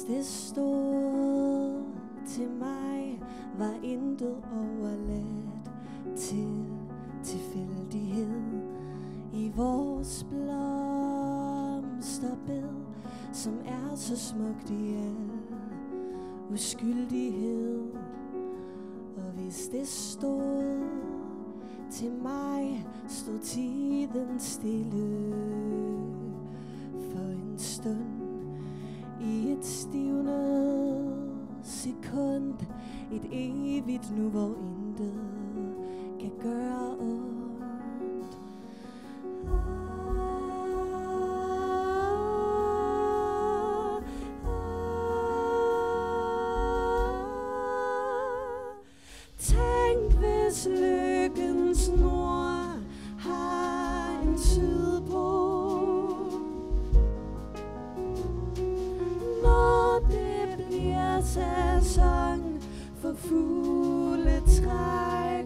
det stod til mig, var intet overladt til tilfældighed. I vores blomsterbed, som er så smukt i al uskyldighed. Og hvis det stod til mig, stod tiden stille for en stund. I et stivnet sekund, et evigt nu, hvor intet kan gøre ondt. Tænk, hvis lykkens nord har en sydpol. Når det bliver sæson for fugletræk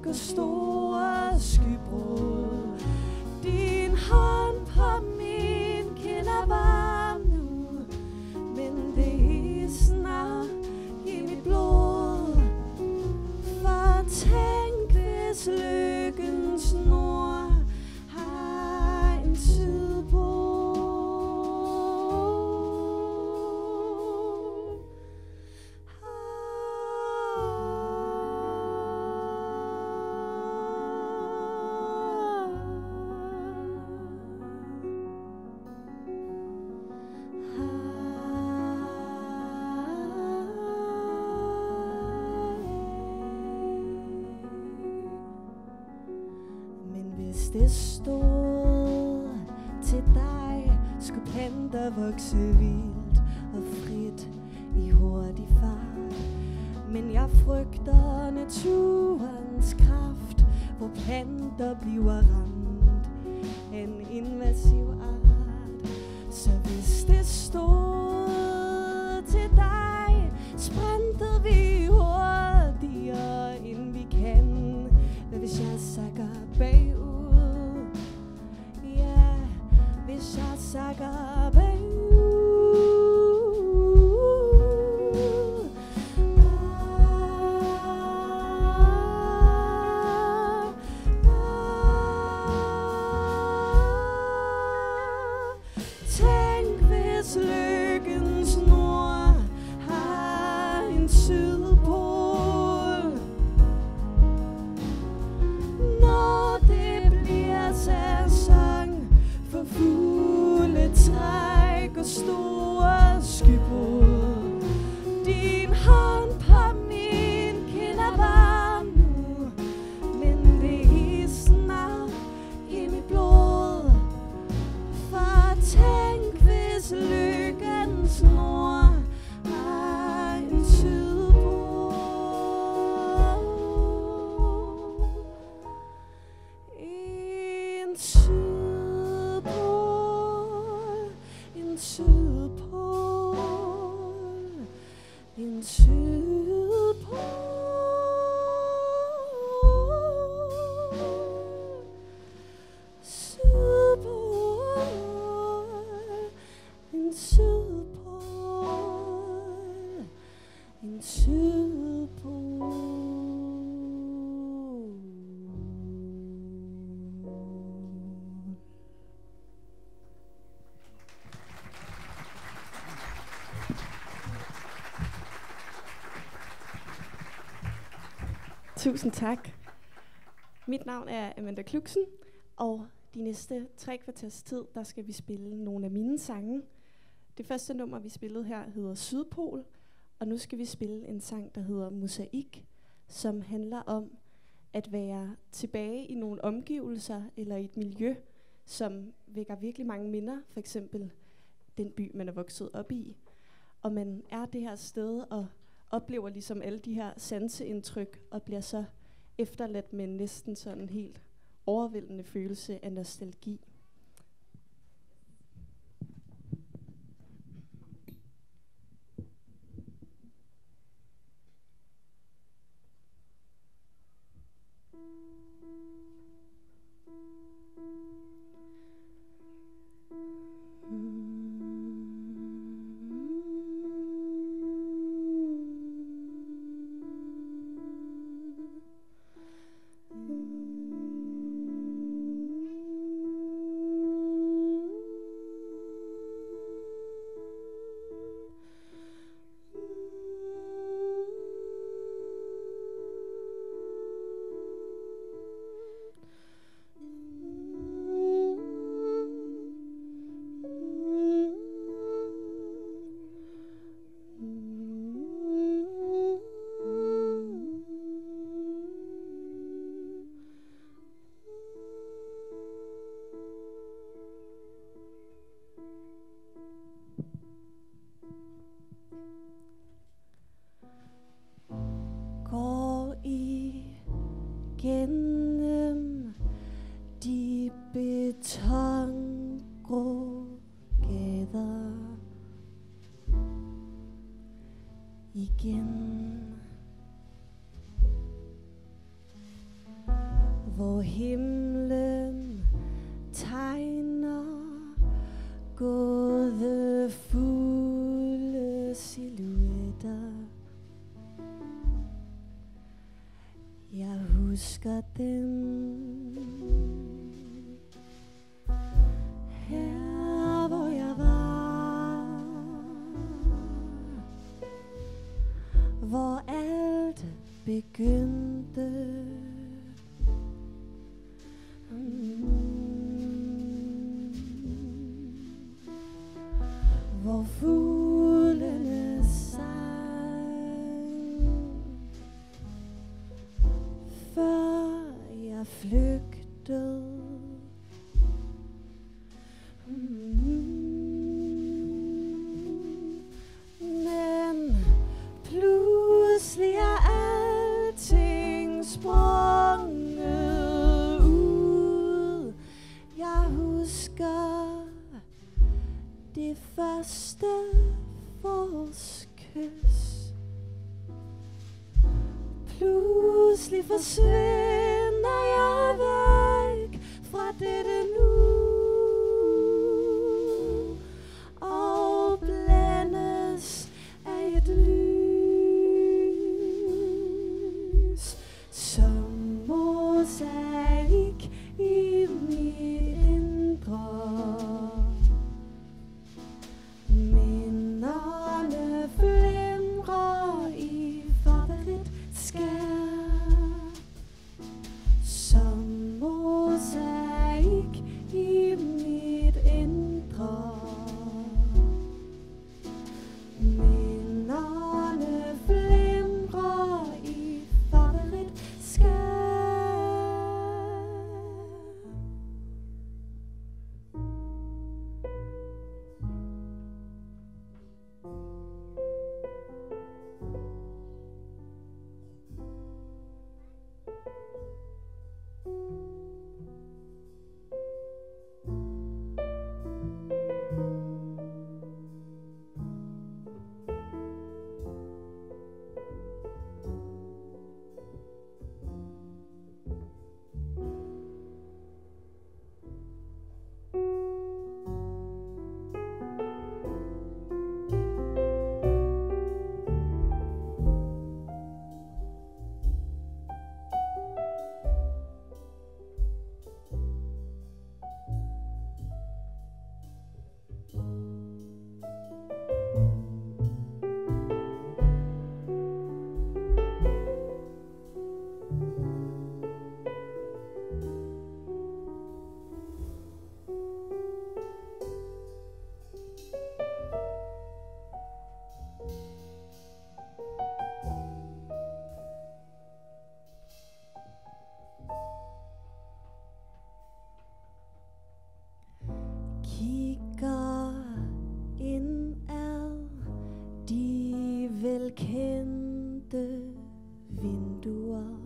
og store skybrud. Din hånd på min kind er varm nu, men det er snart i mit blod. For tænk, hvis lykkens nord har en sydpol. Hvis det stod til dig, skulle planter vokse vildt og frit i hurtig fart. Men jeg frygter naturens kraft, hvor planter bliver ramt af en invasiv art. Så hvis det stod til dig, sprintede vi hurtigere end vi kan. Hvad hvis jeg sakker bagud? Hvis jeg sakker bagud. Tænk, hvis lykkens nord har en sydpol. Når det bliver sæson for fugletræk og store skybrud. Din hånd på min kind er varm nu, men det er snart i mit blod. For tænk, hvis lykkens nord har en sydpol. En sydpol. En sydpol. En sydpol. Sydpol. En sydpol. En sydpol. Tusind tak. Mit navn er Amanda Kluksen, og de næste 3 kvarters tid, der skal vi spille nogle af mine sange. Det første nummer, vi spillede her, hedder Sydpol, og nu skal vi spille en sang, der hedder Mosaik, som handler om at være tilbage i nogle omgivelser eller i et miljø, som vækker virkelig mange minder, for eksempel den by, man er vokset op i. Og man er det her sted og oplever ligesom alle de her sanseindtryk og bliver så efterladt med næsten sådan en helt overvældende følelse af nostalgi. grå gader igen, hvor himlen tegner gådefulde silhuetter. Jeg husker dem her, hvor jeg var, hvor alt begyndte. Hvor fuglene sang, før jeg flygtede. Men pludselig er alting sprunget ud. Jeg husker det første forårskys. Pludselig forsvinder jeg væk fra dette nu og blændes af et lys som mosaik i mit indre. Minderne flimrer i farverigt skær som mosaik i mit indre. Minderne flimrer i farverigt skær. Kigger indad de velkendte vinduer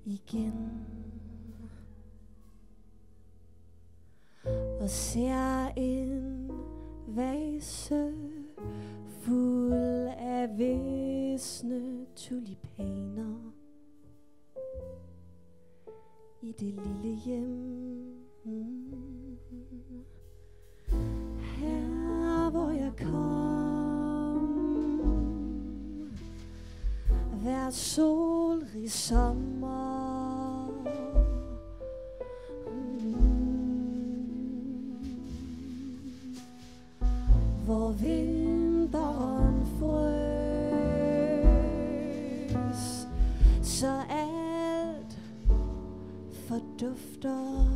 igen og ser en vase fuld af visne tulipaner i det lille hjem. Her hvor jeg kom hver solrig sommer, hvor vinteren frøs, så alt fordufter.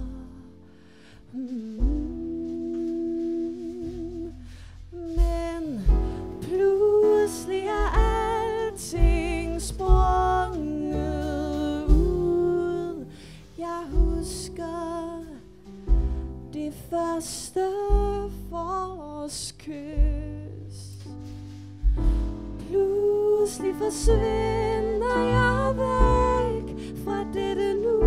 Men pludselig er alting sprunget ud. Jeg husker det første forårskys. Pludselig forsvinder jeg væk fra dette nu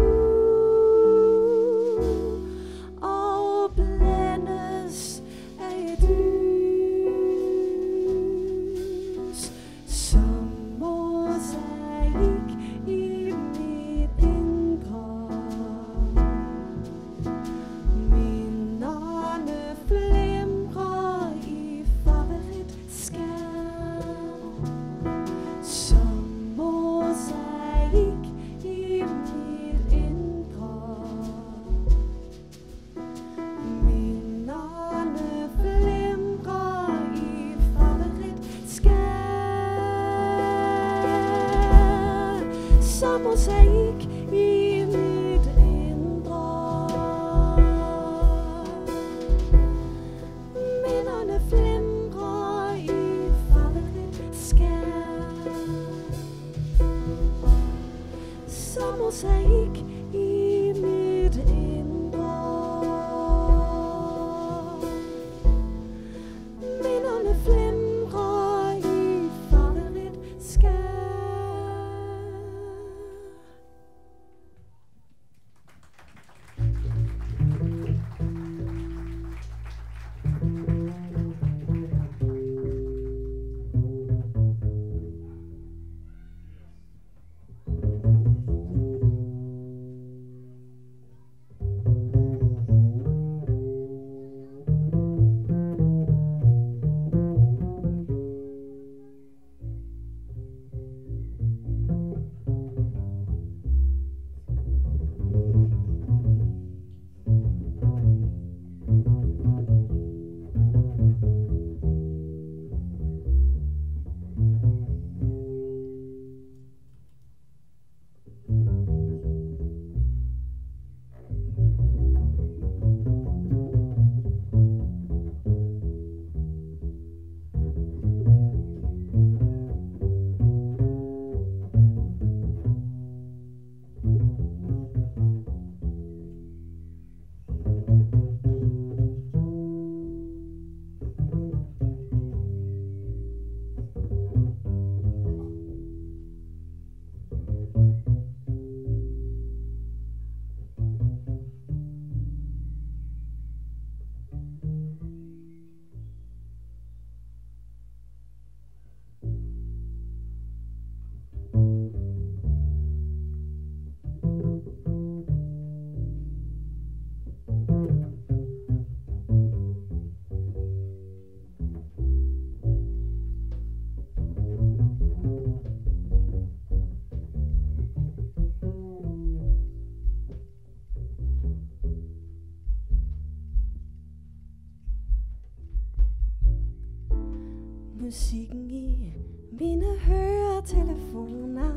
musikken i mine høretelefoner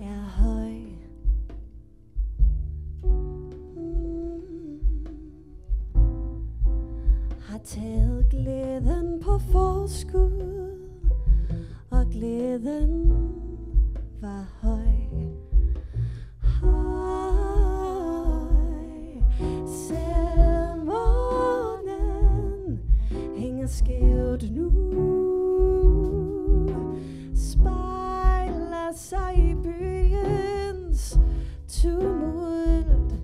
er høj. Har taget glæden på forskud, og glæden var høj. Selv månen hænger skævt nu, spejler sig i byens tumult.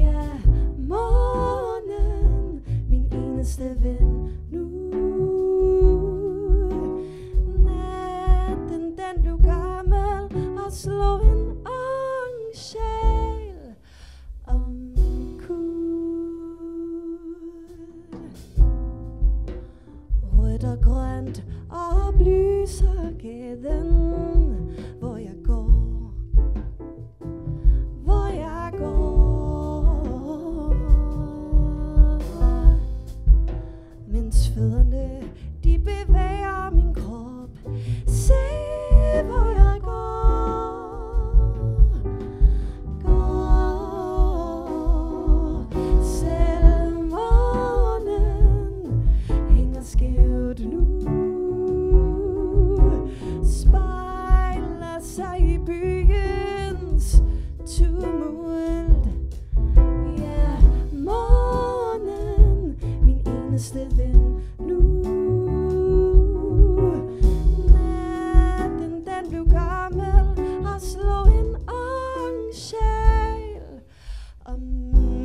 Ja, månen, min eneste ven nu. Natten, den blev gammel og slog en ung sjæl omkuld. Rødt og grønt oplyser gaden, hvor jeg går, hvor jeg går. Mens fødderne, de bevæger min krop. Se, hvor jeg går. Selv månen hænger skævt nu, spejler sig i byens tumult. Ja, månen, min eneste ven nu. Natten, den blev gammel og slog en ung sjæl omkuld.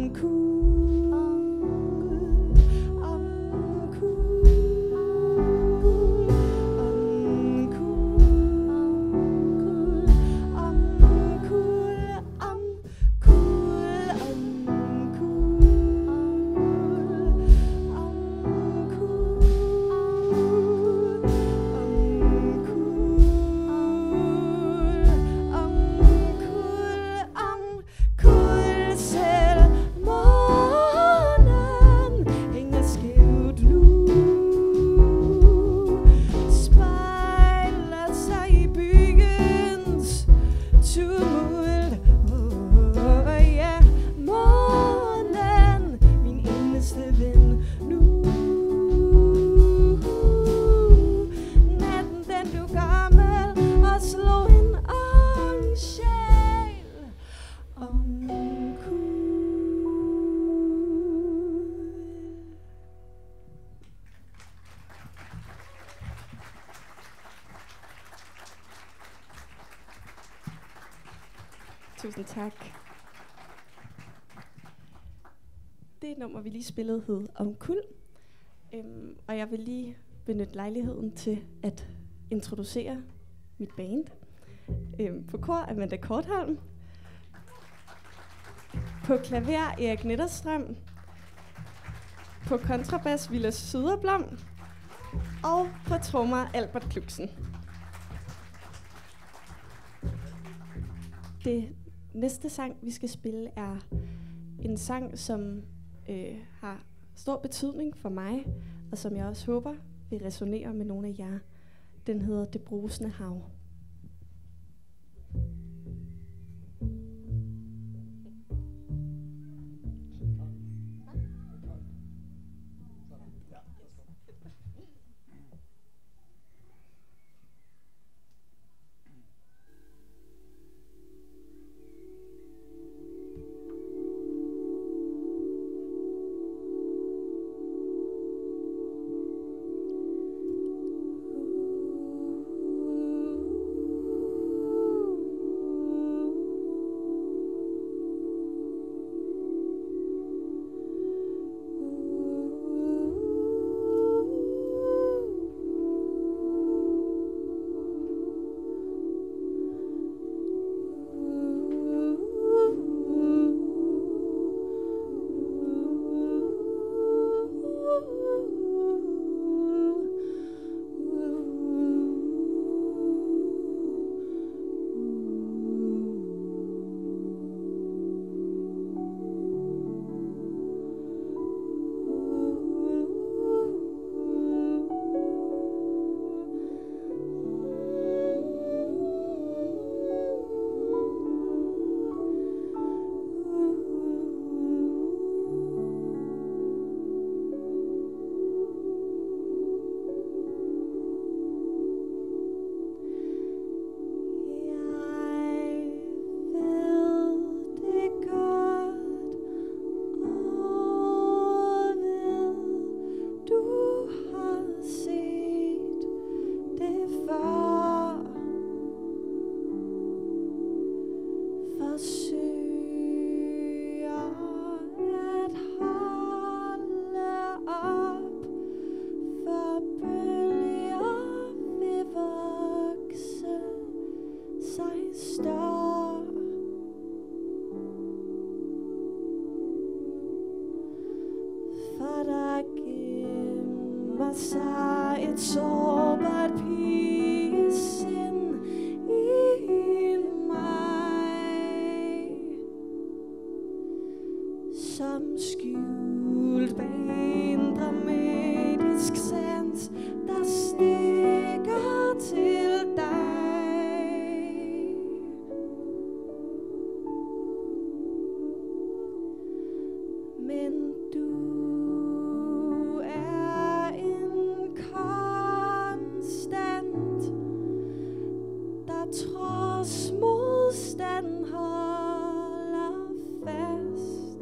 Tusind tak. Det nummer, vi lige spillede, hed Omkuld. Og jeg vil lige benytte lejligheden til at introducere mit band. På kor Amanda Kortholm. På klaver Erik Netterstrøm. På kontrabas Vilas Søderblom. Og på trommer Albert Kluksen. Det næste sang, vi skal spille, er en sang, som har stor betydning for mig, og som jeg også håber vil resonere med nogle af jer. Den hedder Det brusende hav. sig et sårbart pigesind i mig, som skjult bag en dramatisk sans, der stikker til dig. Men du er en konstant, der trods modstand holder fast.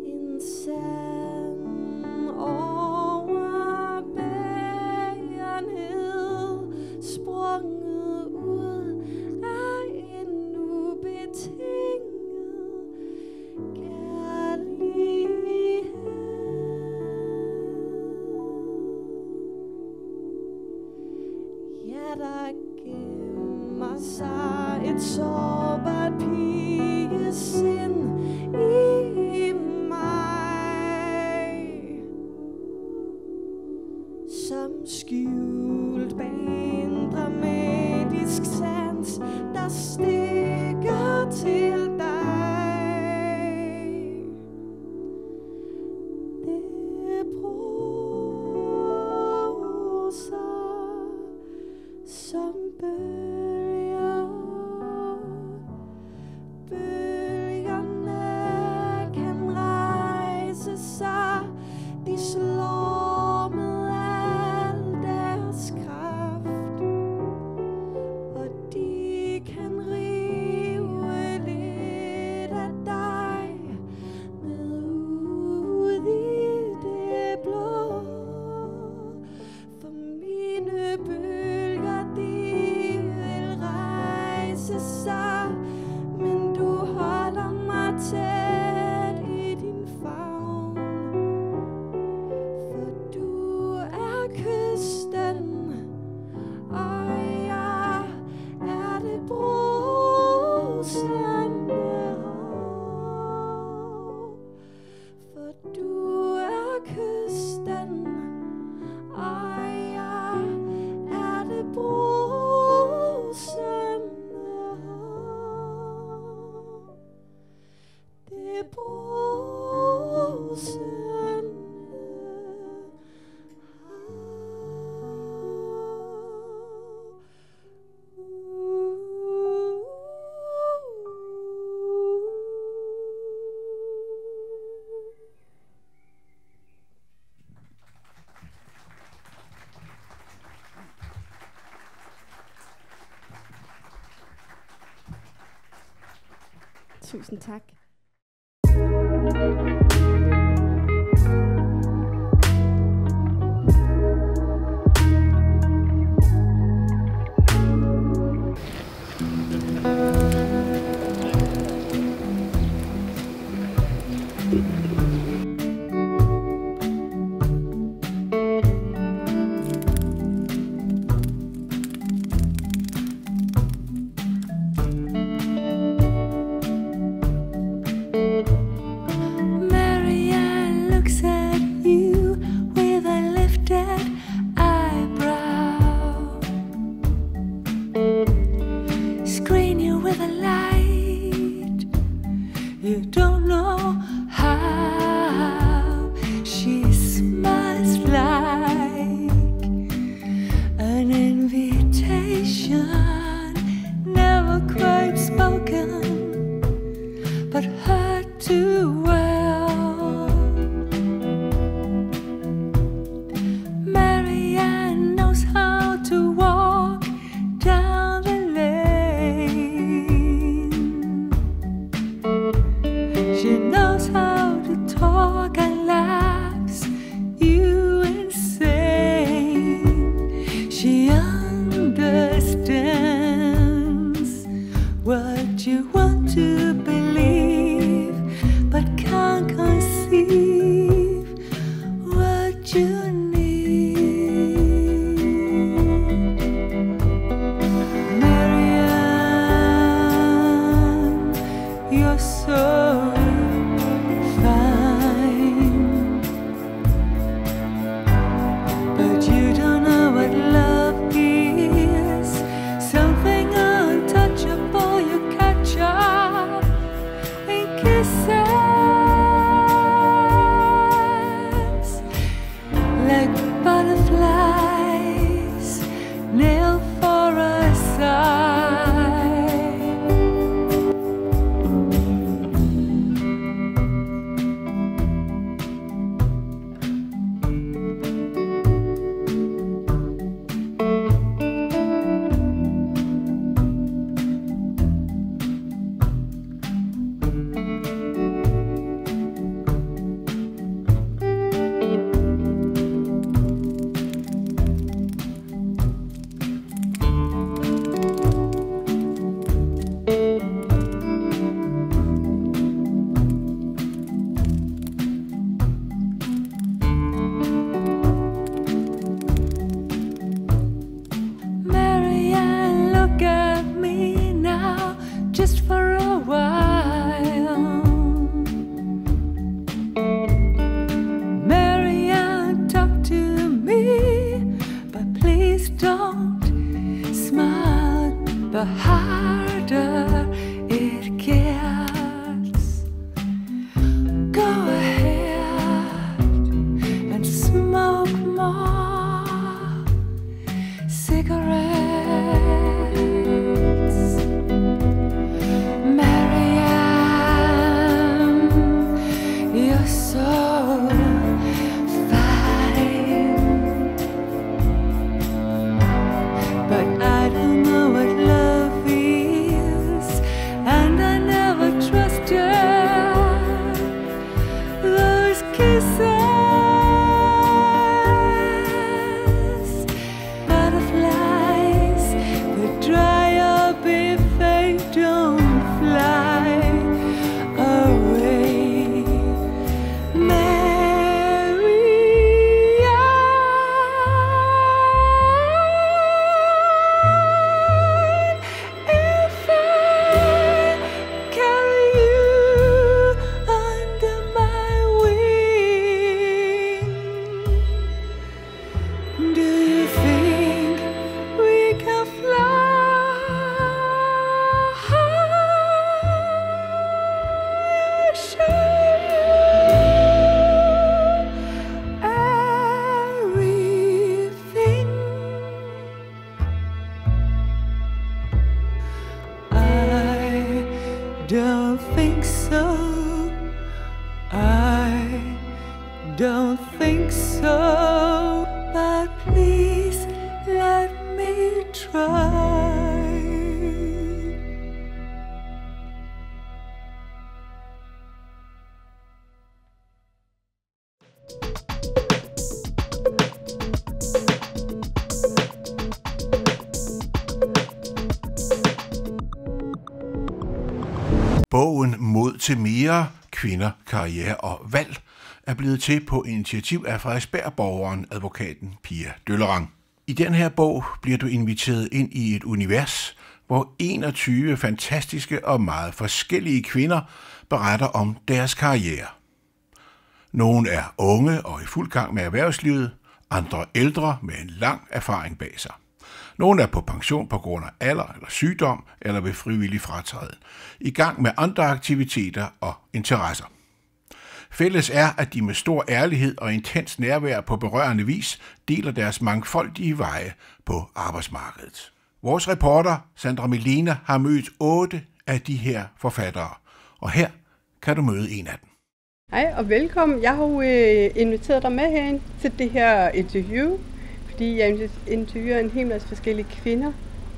En sand overbærenhed, sprunget ud af en ubetinget kærlighed. Ja, der gemmer sig et sårbart pigesind i mig, som skjult bag en dramatisk sans, der stikker til dig. Det bruser som bølger. Bølgerne kan rejse sig, de slår med al deres kraft, og de kan rive lidt af dig med ud i det blå. For mine bølger, de vil rejse sig, men du holder mig tæt i din favn. For du er kysten, og jeg er det brusende hav. For du er kysten, og jeg er det brusende hav. Det brusende hav. Tusind tak. just for a while. Marianne, talk to me, but please don't smile. The harder it gets, go ahead and smoke more cigarettes. Marianne, you're so fine, but I don't know what love is, and I never trusted those kisses. Butterflies that dry up if they don't fly away. Marianne, if I carry you under my wing, do you think we can fly? Show everything. I don't think so. I don't think so. But please let me try. Bogen Mod til mere, kvinder, karriere og valg er blevet til på initiativ af Frederiksberg-borgeren, advokaten Pia Døllerang. I den her bog bliver du inviteret ind i et univers, hvor 21 fantastiske og meget forskellige kvinder beretter om deres karriere. Nogle er unge og i fuld gang med erhvervslivet, andre ældre med en lang erfaring bag sig. Nogle er på pension på grund af alder eller sygdom eller ved frivillig fratræden, i gang med andre aktiviteter og interesser. Fælles er, at de med stor ærlighed og intens nærvær på berørende vis deler deres mangfoldige veje på arbejdsmarkedet. Vores reporter, Sandra Melina, har mødt 8 af de her forfattere, og her kan du møde en af dem. Hej og velkommen. Jeg har inviteret dig med herind til det her interview, fordi jeg interviewer en hel masse forskellige kvinder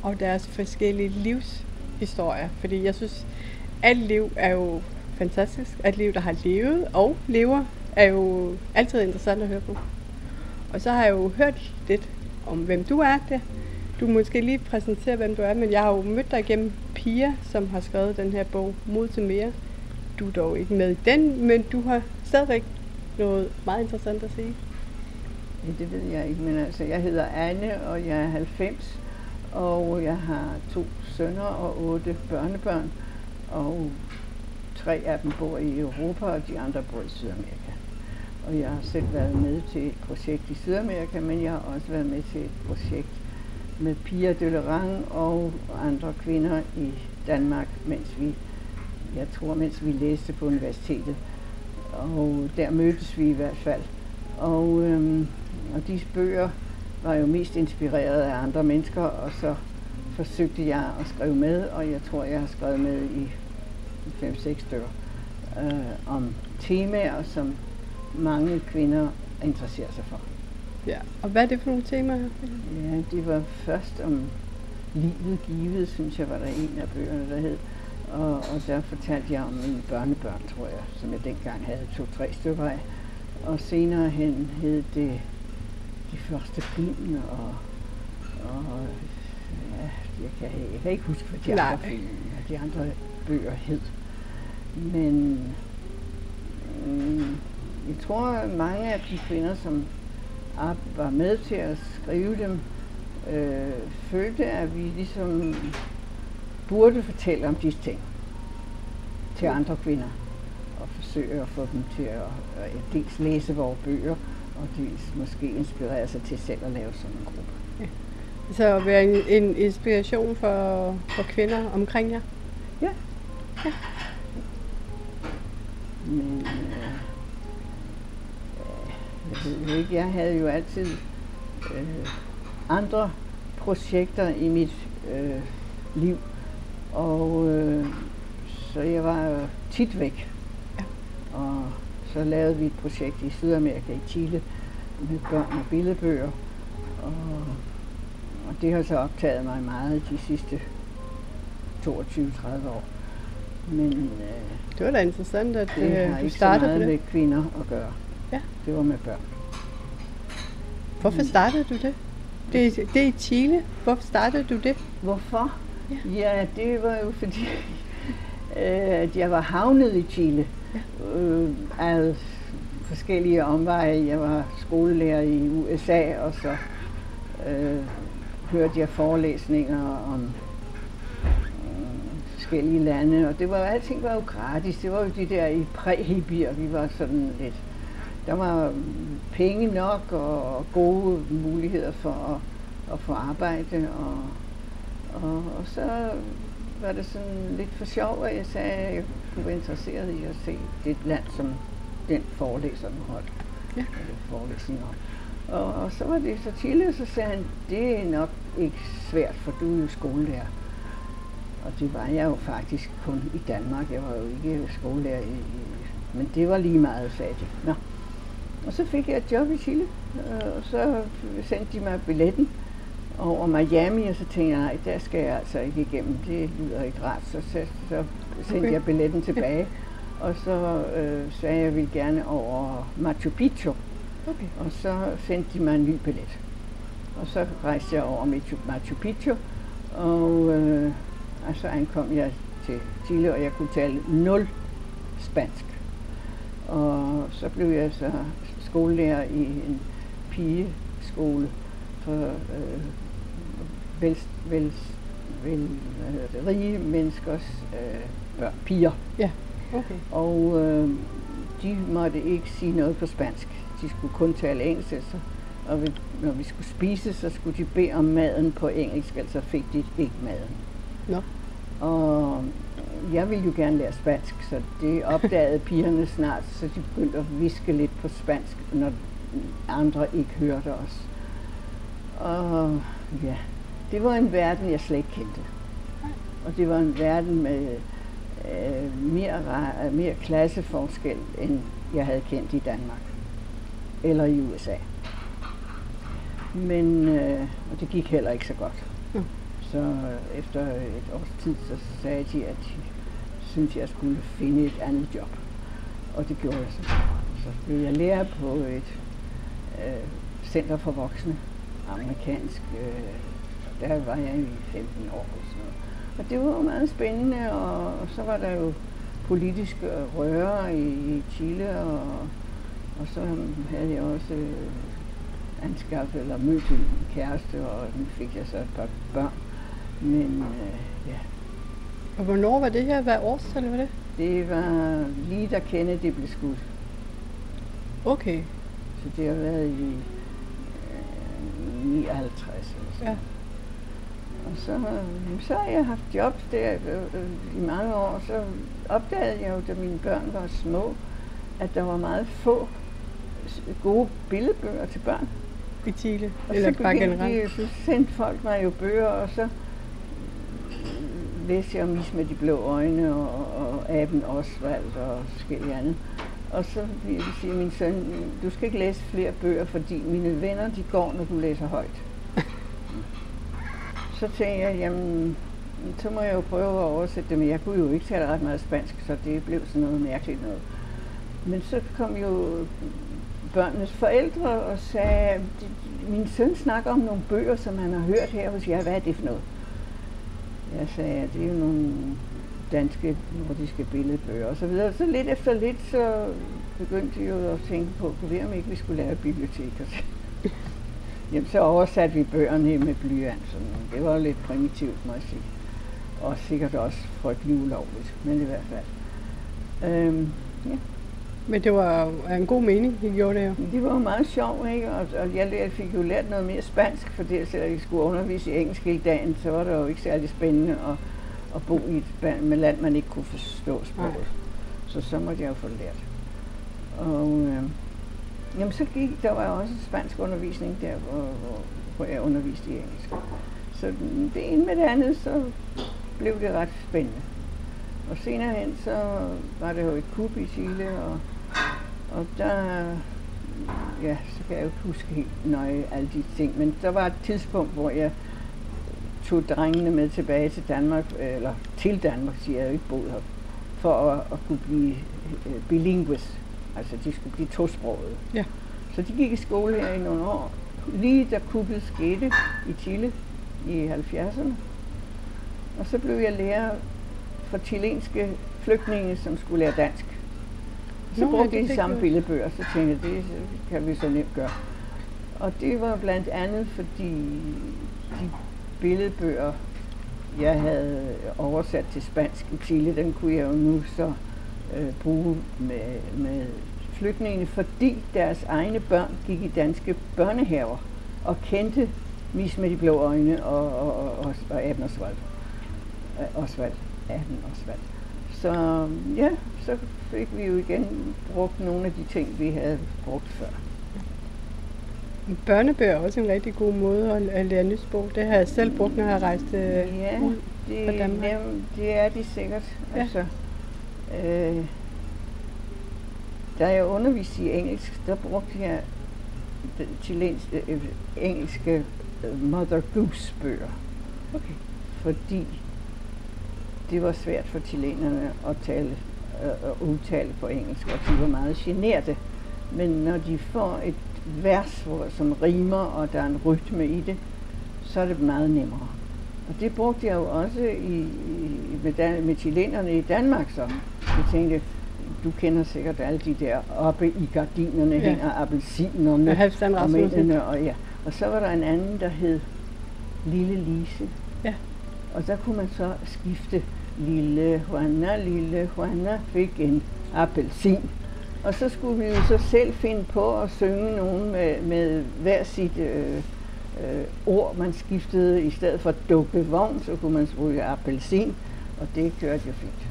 og deres forskellige livshistorier. Fordi jeg synes, alt liv er jo fantastisk. Alt liv, der har levet og lever, er jo altid interessant at høre på. Og så har jeg jo hørt lidt om, hvem du er. Du måske lige præsentere, hvem du er, men jeg har jo mødt dig igennem Pia, som har skrevet den her bog, Mod til mere. Du er dog ikke med i den, men du har stadigvæk noget meget interessant at sige. Ja, det ved jeg ikke, men altså, jeg hedder Anne, og jeg er 90, og jeg har 2 sønner og 8 børnebørn, og 3 af dem bor i Europa, og de andre bor i Sydamerika. Og jeg har selv været med til et projekt i Sydamerika, men jeg har også været med til et projekt med Pia Døllerang og andre kvinder i Danmark, mens vi læste på universitetet. Og der mødtes vi i hvert fald. Og disse bøger var jo mest inspireret af andre mennesker, og så forsøgte jeg at skrive med, og jeg tror, jeg har skrevet med i 5-6 stykker om temaer, som mange kvinder interesserer sig for. Ja, og hvad er det for nogle temaer? Ja, det var først om livet givet, synes jeg, var der en af bøgerne, der hed. Og der fortalte jeg om mine børnebørn, tror jeg, som jeg dengang havde 2-3 stykker af. Og senere hen hed det de første film, og ja, jeg kan ikke huske, hvad de andre bøger hed. Men jeg tror, at mange af de kvinder, som var med til at skrive dem, følte, at vi ligesom burde fortælle om disse ting til andre kvinder, og forsøge at få dem til at dels læse vores bøger, og dels måske inspirere sig til selv at lave sådan en gruppe. Ja. Så at være en inspiration for kvinder omkring jer? Ja. Ja. Men jeg ved ikke, jeg havde jo altid andre projekter i mit liv, og så jeg var tit væk. Ja. Og så lavede vi et projekt i Sydamerika, i Chile, med børn og billedbøger, og det har så optaget mig meget de sidste 22-30 år. Men det var da interessant, at det har du ikke startede så meget på det. med kvinder at gøre. Ja. Det var med børn. Hvorfor startede du det? Det er i Chile. Hvorfor startede du det? Hvorfor? Ja, det var jo fordi, at jeg var havnet i Chile. Ja. Af forskellige omveje. Jeg var skolelærer i USA, og så hørte jeg forelæsninger om forskellige lande, og det var jo, alting var jo gratis. Det var jo de der i præ-hippier, vi var sådan lidt. Der var penge nok og gode muligheder for at få arbejde, og så var det sådan lidt for sjov, at jeg sagde, at jeg kunne være interesseret i at se det land, som den forelæseren holdt. Ja. Forelæsning om. Og så var det så Chile, så sagde han, det er nok ikke svært, for du er jo skolelærer. Og det var jeg jo faktisk kun i Danmark. Jeg var jo ikke skolelærer men det var lige meget, sagde de. Nå. Og så fik jeg et job i Chile, og så sendte de mig billetten over Miami, og så tænkte jeg, nej, der skal jeg altså ikke igennem. Det lyder ikke rart. Så sendte jeg billetten tilbage, og så sagde jeg, at jeg ville gerne over Machu Picchu. Okay. Og så sendte de mig en ny billet. Og så rejste jeg over Machu Picchu, og så ankom jeg til Chile, og jeg kunne tale 0 spansk. Og så blev jeg så skolelærer i en pigeskole for rige menneskers børn, piger. Ja, okay. Og de måtte ikke sige noget på spansk. De skulle kun tale engelsk, og når vi skulle spise, så skulle de bede om maden på engelsk, altså fik de ikke maden. Nå. Og jeg ville jo gerne lære spansk, så det opdagede pigerne snart, så de begyndte at hviske lidt på spansk, når andre ikke hørte os. Og ja, det var en verden, jeg slet ikke kendte. Og det var en verden med mere klasseforskel, end jeg havde kendt i Danmark eller i USA. Men og det gik heller ikke så godt. Så efter et års tid, så sagde de, at de syntes, jeg skulle finde et andet job. Og det gjorde jeg så. Så blev jeg lærer på et center for voksne, amerikansk. Der var jeg i 15 år. Og det var jo meget spændende, og så var der jo politiske røre i Chile, og så havde jeg også anskaffet eller mødt en kæreste, og nu fik jeg så et par børn. Men ja. Og hvornår var det her? Hvad årstal var det? Det var lige da Kennedy blev skudt. Okay. Så det har været i 59 eller sådan. Ja. Og så har jeg haft jobs der i mange år, og så opdagede jeg jo, da mine børn var små, at der var meget få gode billedbøger til børn. I Chile? Og eller så bare generelt? Så sendte folk mig jo bøger, og så læste jeg om Is med de blå øjne, og Aben Oswald og forskellige andet. Og så vil sige min søn, du skal ikke læse flere bøger, fordi mine venner, de går, når du læser højt. Så tænkte jeg, jamen, så må jeg jo prøve at oversætte det, men jeg kunne jo ikke tale ret meget spansk, så det blev sådan noget mærkeligt noget. Men så kom jo børnenes forældre og sagde, min søn snakker om nogle bøger, som han har hørt her hos jer. Hvad er det for noget? Jeg sagde, det er jo nogle danske, nordiske billedbøger og så videre. Så lidt efter lidt, så begyndte vi jo at tænke på, om ikke vi skulle lave biblioteker. Jamen, så oversatte vi bøgerne med blyant. Det var lidt primitivt, må jeg sige. og sikkert også frygtelig ulovligt, men i hvert fald. Ja. Men det var en god mening, I gjorde det jo. Det var jo meget sjovt, ikke? Og jeg fik jo lært noget mere spansk, for det, selvom jeg skulle undervise i engelsk hele dagen, så var det jo ikke særlig spændende at bo i et land, man ikke kunne forstå sproget. Så måtte jeg jo få lært. Og jamen, der var også spansk undervisning der, hvor jeg underviste i engelsk. Så det ene med det andet, så blev det ret spændende. Og senere hen, så var det jo et kup i Chile, og der, ja, så kan jeg jo ikke huske helt nøje alle de ting, men der var et tidspunkt, hvor jeg tog drengene med tilbage til Danmark, eller til Danmark, siger jeg jo ikke boet her, for at kunne blive bilingues, altså de skulle blive tosprogede. Ja. Så de gik i skole her i nogle år, lige da kuppet skete i Chile i 70'erne. Og så blev jeg lærer for chilenske flygtninge, som skulle lære dansk. Så brugte de samme billedbøger, så tænkte jeg, det kan vi så nemt gøre. Og det var blandt andet, fordi de billedbøger, jeg havde oversat til spansk i Chile, den kunne jeg jo nu så bruge med flygtningene, fordi deres egne børn gik i danske børnehaver og kendte Mis med de blå øjne og Aben Osvald. Så ja, så fik vi jo igen brugt nogle af de ting, vi havde brugt før. Børnebøger er også en rigtig god måde at lære nyt sprog. Det har jeg selv brugt, når jeg har rejst ud fra Danmark. Det er de sikkert. Ja. Altså, da jeg underviste i engelsk, der brugte jeg engelske Mother Goose bøger. Okay. Fordi det var svært for chilenerne at udtale på engelsk, og de var meget generte. Men når de får et vers, som rimer, og der er en rytme i det, så er det meget nemmere. Og det brugte jeg jo også med chilenerne i Danmark, så jeg tænkte, du kender sikkert alle de der oppe i gardinerne, hænger appelsinerne, og så var der en anden, der hed Lille Lise. Ja. Og der kunne man så skifte Lille Juana fik en appelsin. Og så skulle vi jo så selv finde på at synge nogen med hver sit ord, man skiftede. I stedet for dukkevogn, så kunne man ryge appelsin, og det kørte jo fint.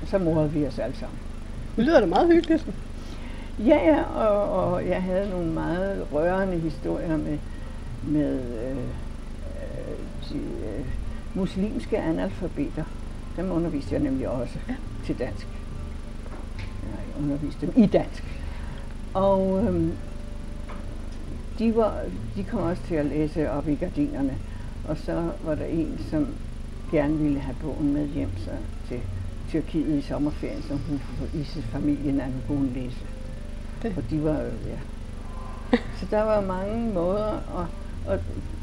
Og så morede vi os alle sammen. Det lyder da meget hyggeligt. Ja, og jeg havde nogle meget rørende historier med muslimske analfabeter. Dem underviste jeg nemlig også til dansk. Jeg underviste dem i dansk. Og de kom også til at læse op i gardinerne. Og så var der en, som gerne ville have bogen med hjem så til Tyrkiet i sommerferien, som hun i sin familien kunne læse. Og de var Så der var mange måder, og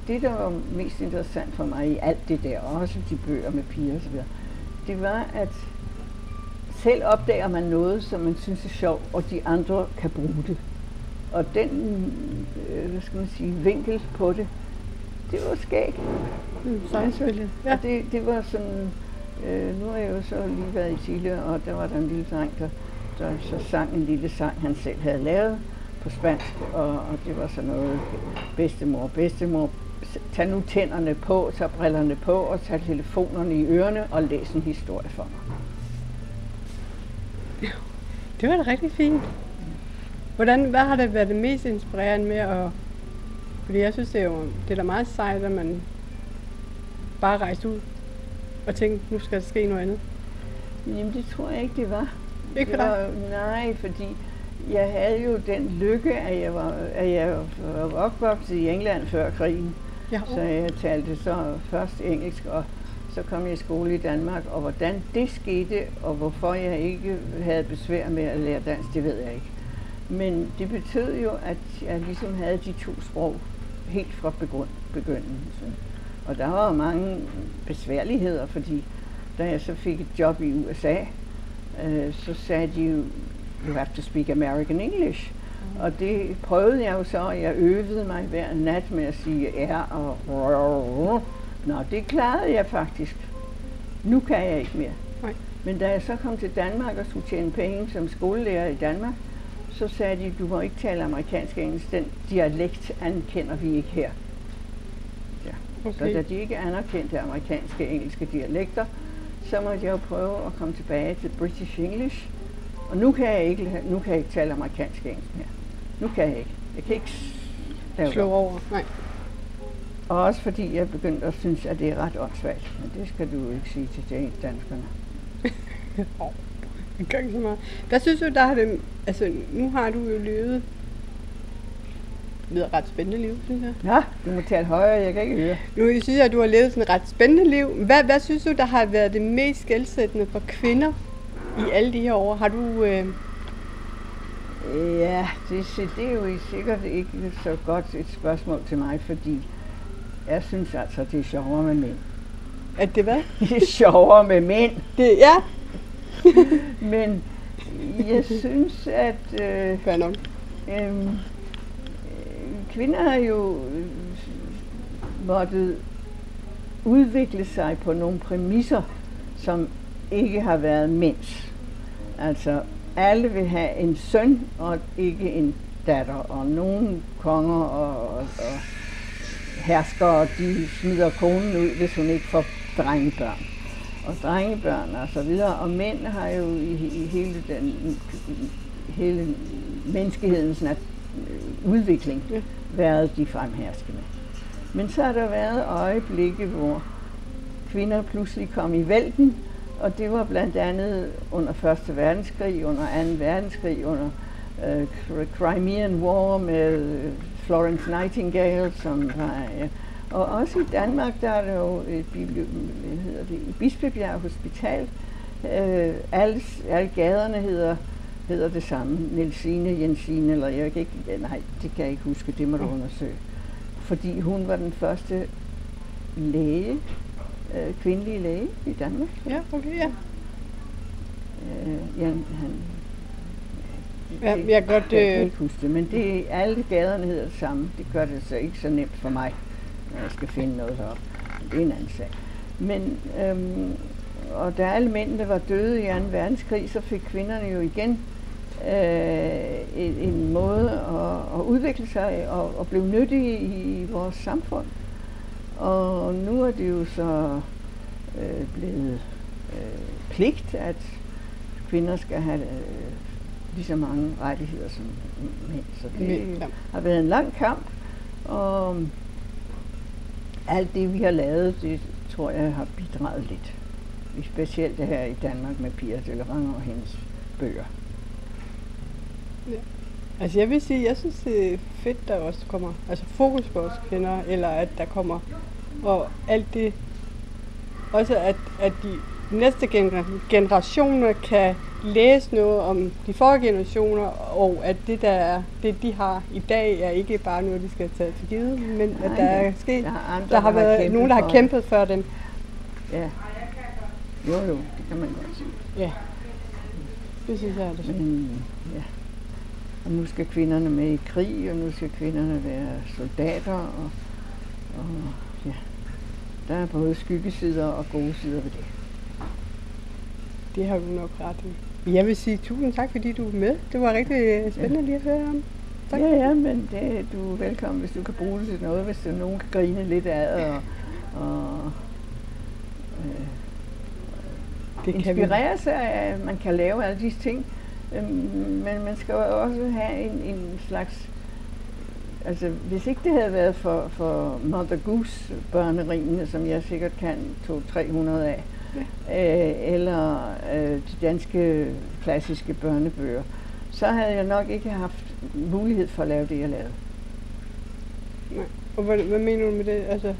det, der var mest interessant for mig i alt det der, også de bøger med piger og så videre, det var, at selv opdager man noget, som man synes er sjovt, og de andre kan bruge det. Og den, vinkel på det, det var skægt. Ja. Det var sådan, nu har jeg jo så lige været i Chile, og der var der en lille dreng, der så sang en lille sang, han selv havde lavet på spansk, og det var sådan noget, bedstemor, tag nu tænderne på, tag brillerne på, og tag telefonerne i ørerne, og læs en historie for mig. Det var da rigtig fint. Hvad har det været det mest inspirerende med at... Fordi jeg synes, det er da meget sejt, at man bare rejste ud og tænkte, nu skal der ske noget andet. Jamen, det tror jeg ikke, det var. Ikke for dig? Nej, fordi jeg havde jo den lykke, at jeg var opvokset i England før krigen. Ja, Så jeg talte så først engelsk, og så kom jeg i skole i Danmark, og hvordan det skete, og hvorfor jeg ikke havde besvær med at lære dansk, det ved jeg ikke. Men det betød jo, at jeg ligesom havde de to sprog helt fra begyndelsen. Og der var mange besværligheder, fordi da jeg så fik et job i USA, så sagde de jo, you have to speak American English. Og det prøvede jeg jo så, og jeg øvede mig hver nat med at sige R og Nå, det klarede jeg faktisk. Nu kan jeg ikke mere. Nej. Men da jeg så kom til Danmark og skulle tjene penge som skolelærer i Danmark, så sagde de, du må ikke tale amerikansk engelsk. Den dialekt anerkender vi ikke her. Ja. Okay. Så da de ikke anerkendte amerikanske engelske dialekter, så måtte jeg jo prøve at komme tilbage til British English. Og nu kan jeg ikke tale amerikansk engelsk mere. Nu kan jeg ikke. Jeg kan ikke slå over. Nej. Og også fordi jeg begyndte at synes, at det er ret åndssvagt. Men det skal du jo ikke sige til danskerne. Det gør ikke så meget. Hvad synes du, der har det... Altså, nu har du jo levet et ret spændende liv, synes jeg. Ja, du må tale højere, jeg kan ikke høre. Nu synes jeg, at du har levet sådan et ret spændende liv. Hvad synes du, der har været det mest skelsættende for kvinder i alle de her år? Har du... Ja, det er jo sikkert ikke så godt et spørgsmål til mig, fordi jeg synes altså, det er sjovere med mænd. At det hvad? Det er sjovere med mænd. Det, ja. Men jeg synes, at kvinder har jo måttet udvikle sig på nogle præmisser, som ikke har været mænds. Altså, alle vil have en søn og ikke en datter, og nogle konger og herskere, de smider konen ud, hvis hun ikke får drengebørn. Og drengebørn og så videre. Og mænd har jo i hele menneskehedens udvikling været de fremherskende. Men så har der været øjeblikke, hvor kvinder pludselig kom i vælten, og det var blandt andet under 1. verdenskrig, under 2. verdenskrig, under Crimean War med Florence Nightingale, som var... Og også i Danmark, der er der jo et Bispebjerg Hospital. Alle gaderne hedder det samme. Nielsine, Jensine, eller jeg kan ikke... Nej, det kan jeg ikke huske, det må du undersøge. Fordi hun var den første læge, kvindelige læge i Danmark. Ja, okay, ja. Jeg kan godt ikke huske det, men det, alle gaderne hedder det samme. Det gør det så ikke så nemt for mig, når jeg skal finde noget heroppe. Det er en anden sag. Men, og da alle mændene var døde i 2. verdenskrig, så fik kvinderne jo igen en måde at udvikle sig og blive nyttige i vores samfund. Og nu er det jo så blevet pligt, at kvinder skal have lige så mange rettigheder som mænd. Så det har været en lang kamp, og alt det, vi har lavet, det tror jeg har bidraget lidt. Specielt det her i Danmark med Pia Døllerang og hendes bøger. Ja. Altså jeg vil sige, jeg synes det er fedt, der også kommer fokus på os kvinder, eller at der kommer, og alt det, også at de næste generationer kan læse noget om de forrige generationer, og at det de har i dag, er ikke bare noget, de skal tage til givet, men at der har været nogen, der har kæmpet for dem. Ja. Jo, det kan man godt sige. Ja. Det synes jeg er det. Ja. Og nu skal kvinderne med i krig, og nu skal kvinderne være soldater, og ja. Der er både skyggesider og gode sider ved det. Det har du nok ret i. Jeg vil sige tusind tak, fordi du er med. Det var rigtig spændende lige at høre om. Tak. Ja, men du er velkommen, hvis du kan bruge det til noget, hvis der nogen kan grine lidt af og det inspirere sig af, at man kan lave alle disse ting. Men man skal jo også have en slags... Altså, hvis ikke det havde været for Mother Goose børneringene, som jeg sikkert kan 200-300 af, eller de danske klassiske børnebøger, så havde jeg nok ikke haft mulighed for at lave det, jeg lavede. Nej. Og hvad mener du med det? Altså?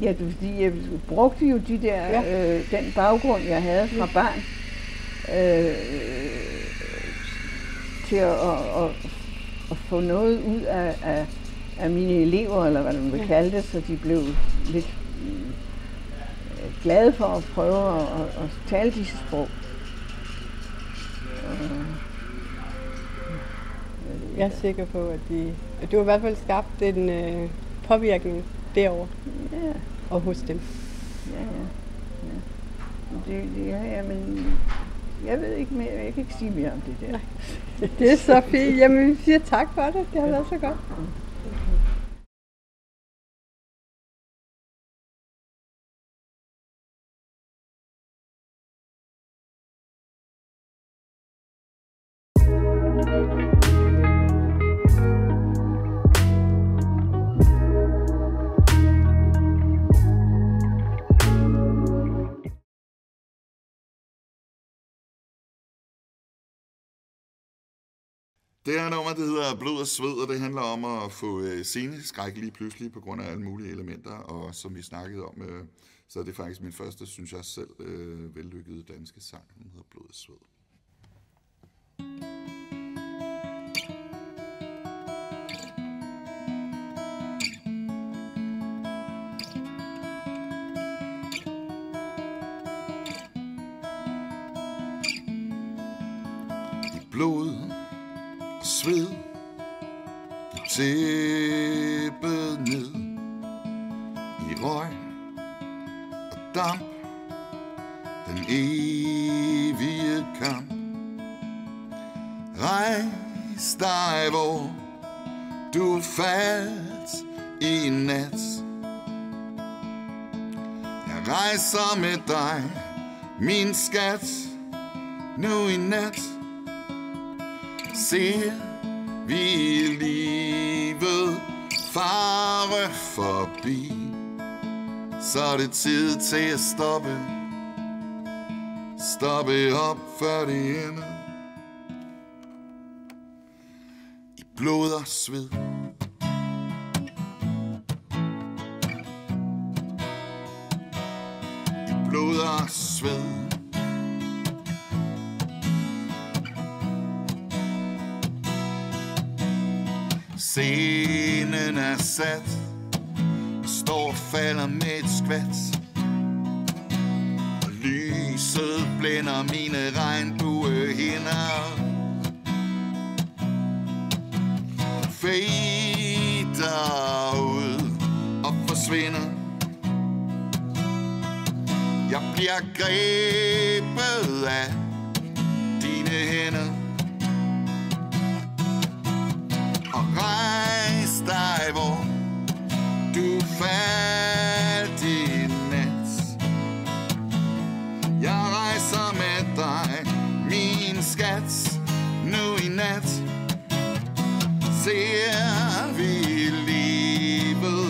Ja, fordi jeg brugte jo de der, den baggrund, jeg havde fra barn, til at få noget ud af mine elever, eller hvad man vil kalde det, så de blev lidt glade for at prøve at tale disse sprog. Jeg er sikker på, at du har i hvert fald skabt en påvirkning derovre. Ja, og hos dem. Ja. Men jeg ved ikke mere, jeg kan ikke sige mere om det der. Nej. Det er så fint. Jamen, vi siger tak for det. Det har været så godt. Det her nummer, det hedder Blod og Sved, og det handler om at få sceneskræk lige pludselig på grund af alle mulige elementer, og som vi snakkede om, så er det faktisk min første, synes jeg selv, vellykkede danske sang, den hedder Blod og Sved. Blod og sved, gik tæppet ned i røg og damp, den evige kamp. Rejs dig, hvor du faldt i nat. Jeg rejser med dig, min skat, nu i nat. Ser vi livet fare forbi, så er det tid til at stoppe op før det ender. I blod og sved. I blod og sved. Scenen er sat, står og falder med et skvat, og lyset blænder mine regnbuehinder. Fader ud og forsvinder. Jeg bliver grebet af dine hænder. Rejs dig, hvor du faldt i nat. Jeg rejser med dig, min skat, nu i nat. Ser vi livet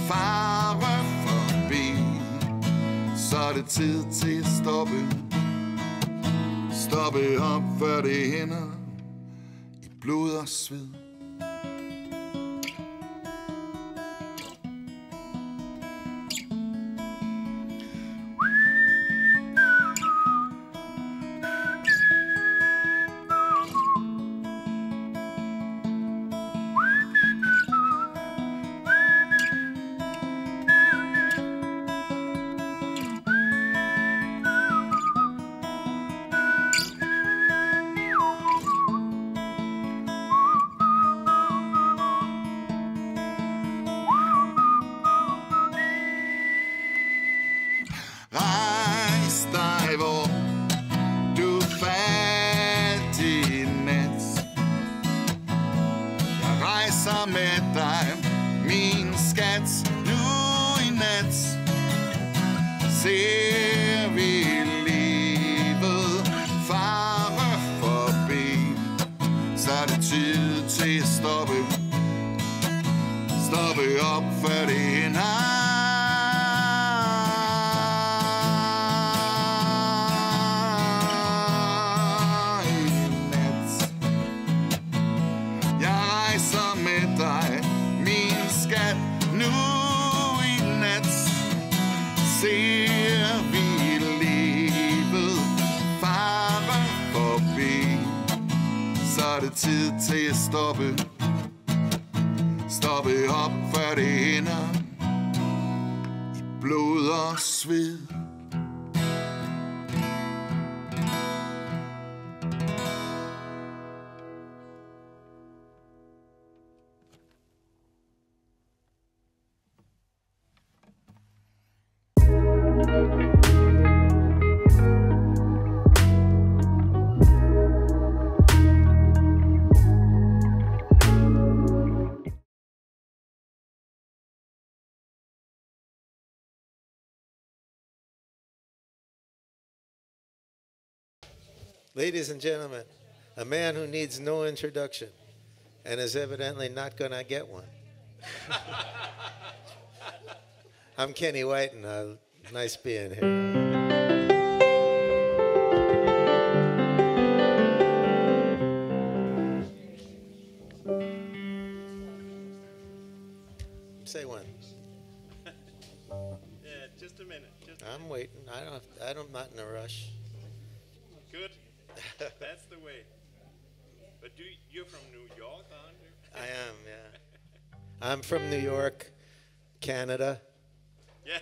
fare forbi, så er det tid til at stoppe op før det hænder. I blod og sved. Rejs dig, hvor du faldt i nat. Jeg rejser med dig, min skat, nu i nat. Ser vi livet fare forbi, så er det tid til at stoppe op før det ender. Ser vi livet fare forbi, så er det tid til at stoppe op før det ender. I blod og sved. Ladies and gentlemen, a man who needs no introduction and is evidently not going to get one. I'm Kenny White, and nice being here. Say one. Yeah, just a minute. I'm waiting. I'm not in a rush. Good. That's the way. But you're from New York, aren't you? I am, yeah. I'm from New York, Canada. Yeah.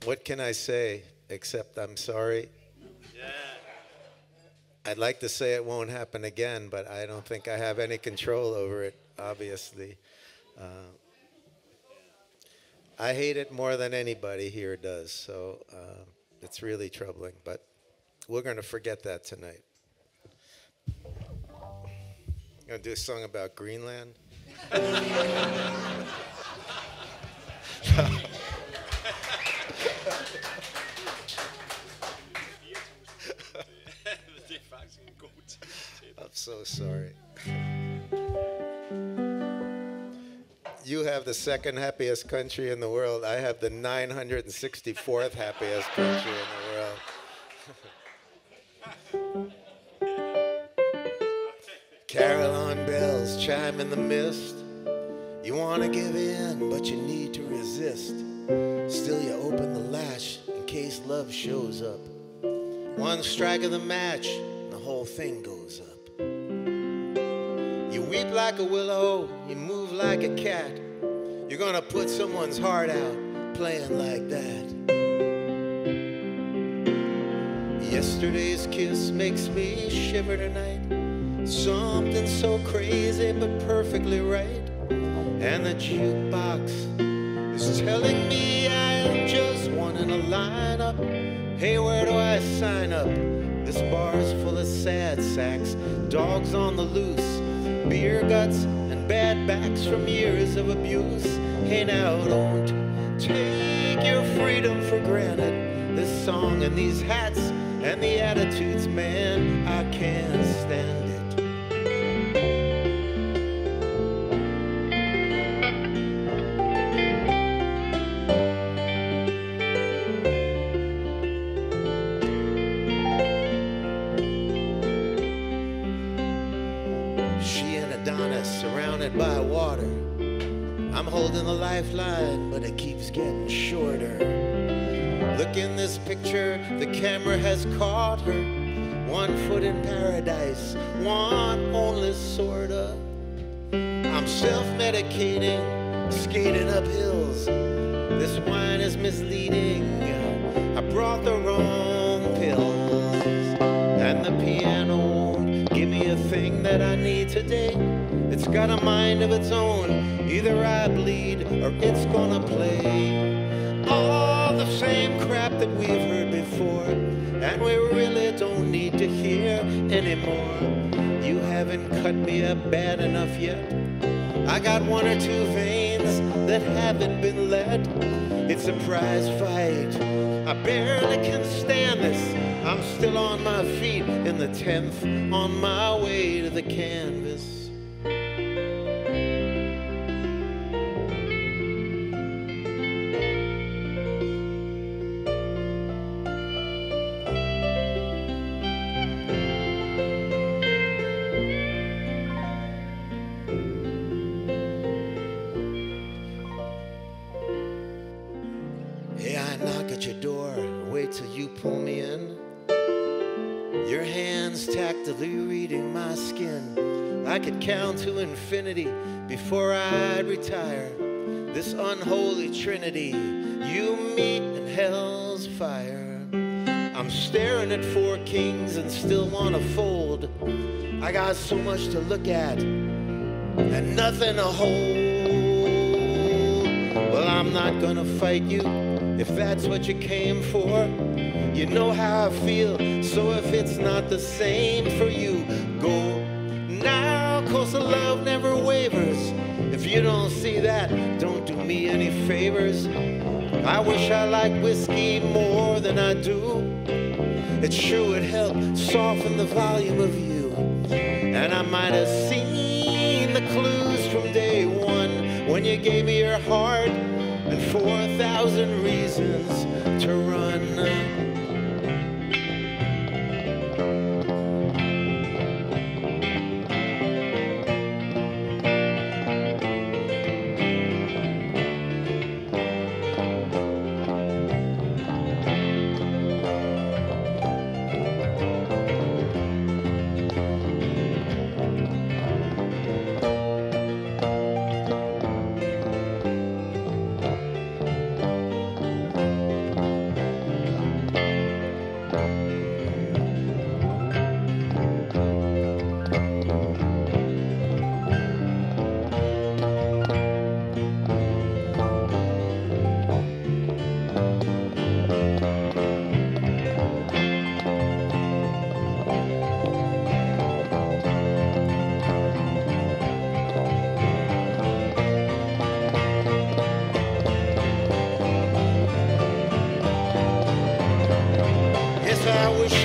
What can I say except I'm sorry? Yeah. I'd like to say it won't happen again, but I don't think I have any control over it, obviously. I hate it more than anybody here does, so it's really troubling. But we're going to forget that tonight. I'm going to do a song about Greenland. I'm so sorry. You have the second happiest country in the world. I have the 964th happiest country in the world. Carol on bells chime in the mist. You want to give in, but you need to resist. Still you open the latch in case love shows up. One strike of the match, and the whole thing goes up. You weep like a willow, you move like a cat. You're gonna put someone's heart out playing like that. Yesterday's kiss makes me shiver tonight. Something so crazy but perfectly right. And the jukebox is telling me I'm just one in a lineup. Hey, where do I sign up? This bar's full of sad sacks, dogs on the loose, beer guts and bad backs from years of abuse. Hey now, don't take your freedom for granted. This song and these hats and the attitudes, man, I can't stand it. Surrounded by water, I'm holding the lifeline, but it keeps getting shorter. Look in this picture, the camera has caught her. 1 foot in paradise, one only sorta. I'm self-medicating, skating up hills. This wine is misleading. I brought the wrong pills, and the piano won't give me a thing that I need today. It's got a mind of its own. Either I bleed or it's gonna play all the same crap that we've heard before, and we really don't need to hear anymore. You haven't cut me up bad enough yet. I got 1 or 2 veins that haven't been let. It's a prize fight. I barely can stand this. I'm still on my feet in the 10th, on my way to the canvas. Till you pull me in, your hands tactily reading my skin. I could count to infinity before I'd retire. This unholy trinity, you, me, and hell's fire. I'm staring at 4 kings and still want to fold. I got so much to look at and nothing to hold. Well, I'm not gonna fight you if that's what you came for. You know how I feel, so if it's not the same for you, go now, 'cause the love never wavers. If you don't see that, me any favors. I wish I liked whiskey more than I do. It sure would help soften the volume of you. And I might have seen the clues from day one when you gave me your heart and 4,000 reasons to run.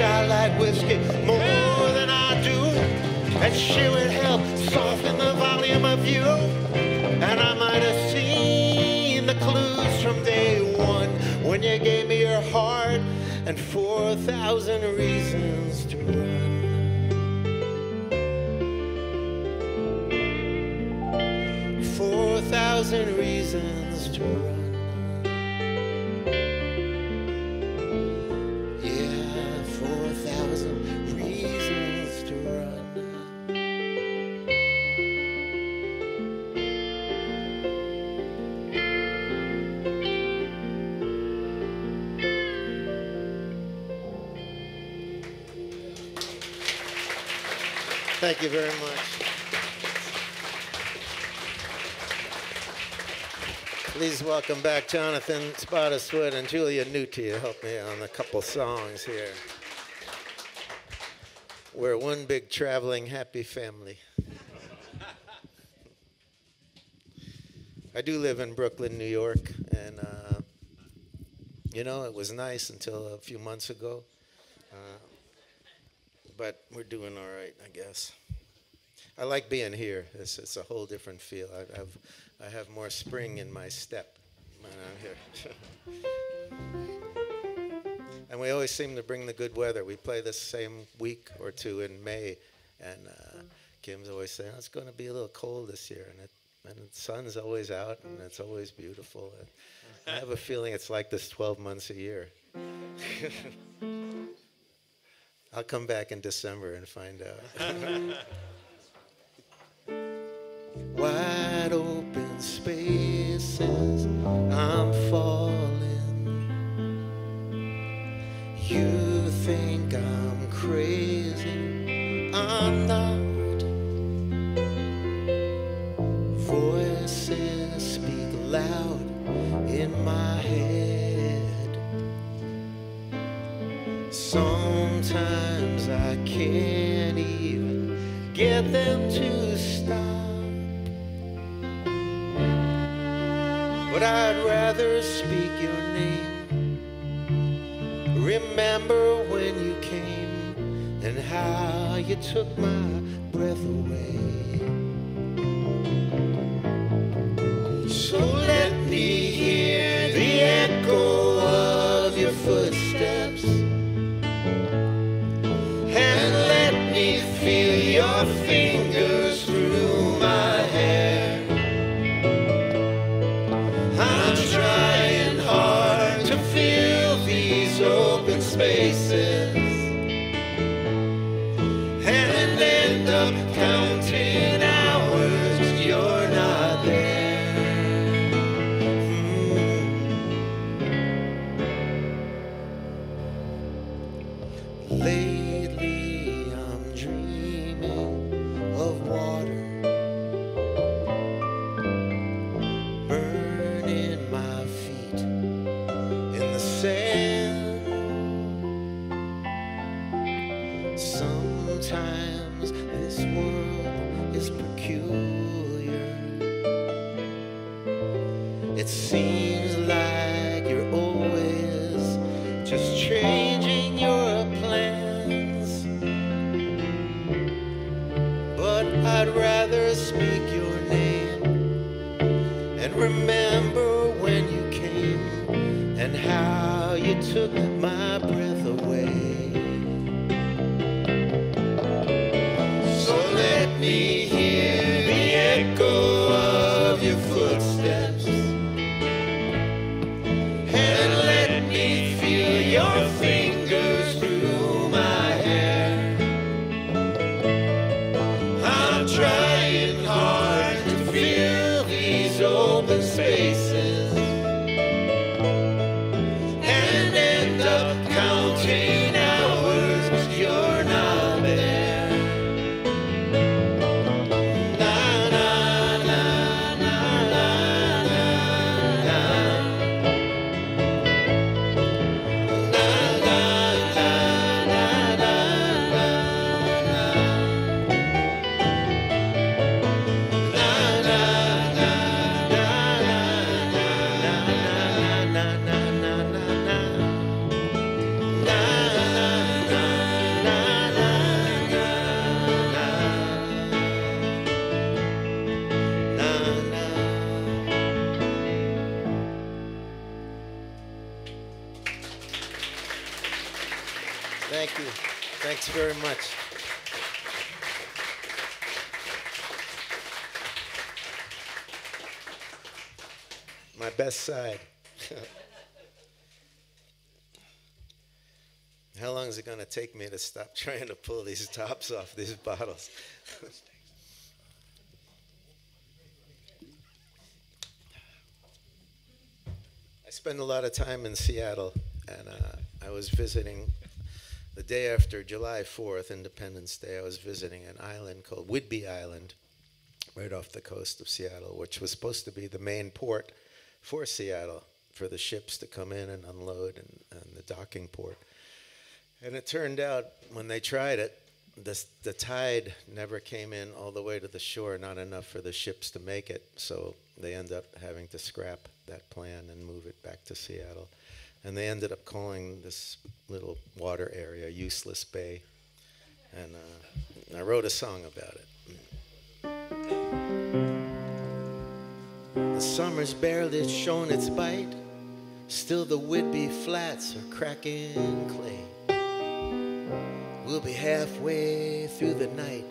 I like whiskey more than I do. That sure would help soften the volume of you. And I might have seen the clues from day one when you gave me your heart and 4,000 reasons to run. 4,000 reasons to run. Thank you very much. Please welcome back Jonathan Spottiswoode and Julia Nutti to help me on a couple songs here. We're one big traveling happy family. I do live in Brooklyn, New York, and you know, it was nice until a few months ago. But we're doing all right, I guess. I like being here. It's a whole different feel. I have more spring in my step when I'm here. And we always seem to bring the good weather. We play the same week or two in May, and Kim's always saying, oh, it's going to be a little cold this year, and the sun's always out, and it's always beautiful. And I have a feeling it's like this 12 months a year. I'll come back in December and find out. Wide open spaces, I'm falling. You think I'm crazy, I'm not. Voices speak loud in my head. Sometimes I can't even get them to stop. But I'd rather speak your name. Remember when you came and how you took my breath away. So let me hear the echo of your footsteps, and let me feel your fingers through my hair. I'm trying hard to fill these open spaces and end up counting It seems like you're always just changing your plans, but I'd rather speak your name and remember when you came and how you took my breath away. So let me hear the echo of your footsteps, and let me feel your fingers through my hair. I'm trying hard to fill these open spaces and end up counting hours 'cause you're not there. Na na na na na na na. Na na na na na na na. Na na na na na na na na na. Thank you. Thanks very much. My best side. How long is it going to take me to stop trying to pull these tops off these bottles? I spend a lot of time in Seattle, and I was visiting the day after July 4th, Independence Day. I was visiting an island called Whidbey Island, right off the coast of Seattle, which was supposed to be the main port for Seattle, for the ships to come in and unload, and the docking port. And it turned out, when they tried it, the tide never came in all the way to the shore, not enough for the ships to make it. So they ended up having to scrap that plan and move it back to Seattle. And they ended up calling this little water area Useless Bay. And I wrote a song about it. The summer's barely shown its bite, still the Whidbey flats are cracking clay. We'll be halfway through the night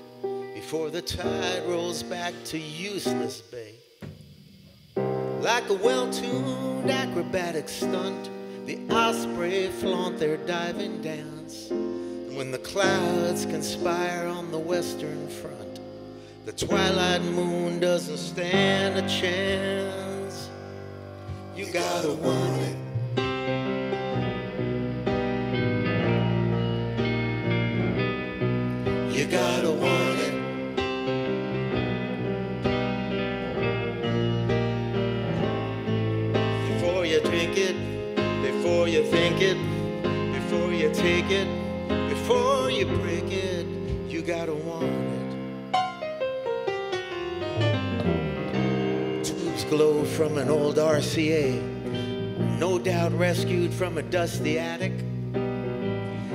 before the tide rolls back to Useless Bay. Like a well-tuned acrobatic stunt, the osprey flaunt their diving dance. And when the clouds conspire on the western front, the twilight moon doesn't stand a chance. You gotta want it. You gotta want it. Before you drink it, before you think it, before you take it, before you break it, you gotta want it. Tubes glow from an old RCA, no doubt rescued from a dusty attic.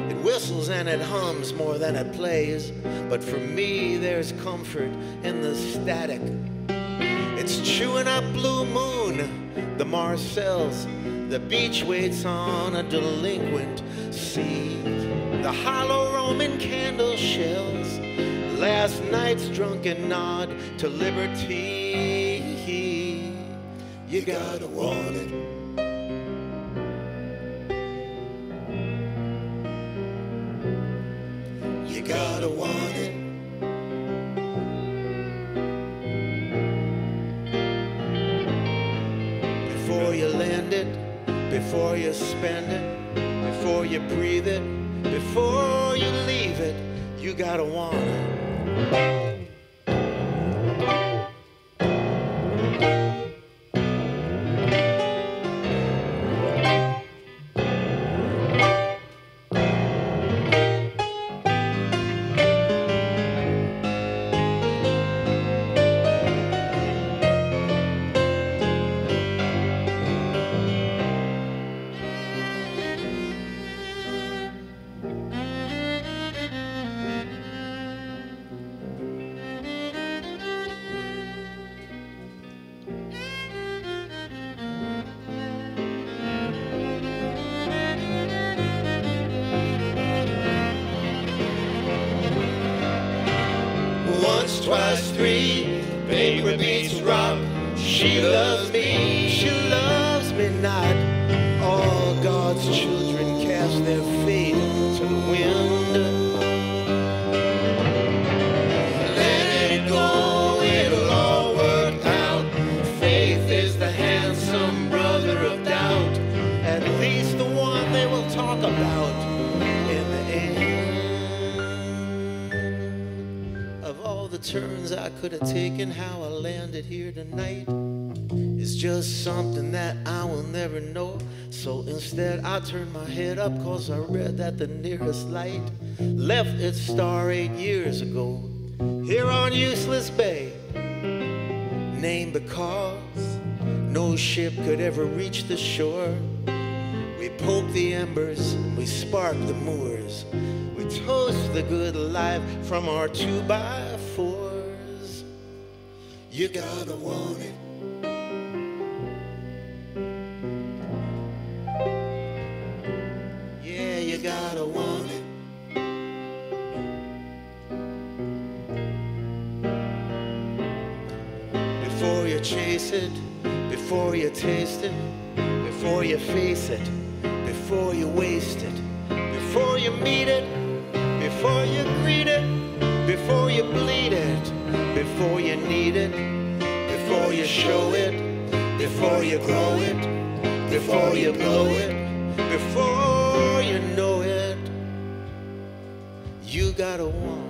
It whistles and it hums more than it plays, but for me there's comfort in the static. It's chewing up Blue Moon, the Marcells, the beach waits on a delinquent sea, the hollow Roman candle shells, last night's drunken nod to liberty. You gotta want it. You gotta want it. Before you land it, before you spend it, before you breathe it, before you leave it, you gotta want it. twice three. Paper beats rock. She loves me. She loves me not. All God's children cast their fate to the wind. Let it go, it'll all work out. Faith is the handsome brother of doubt. At least the one they will talk about in the end. Of all the turns I could have taken, how I landed here tonight is just something that I will never know. So instead I turned my head up, cause I read that the nearest light left its star 8 years ago. Here on Useless Bay, named because no ship could ever reach the shore. We poke the embers, we spark the moors, we toast the good life from our 2x4s. You gotta want it. Yeah, you gotta want it. Before you chase it, before you taste it, before you face it, before you waste it, before you meet it, before you greet it, before you bleed it, before you need it, before you show it, before you grow it, before you blow it, before you know it, you gotta want it.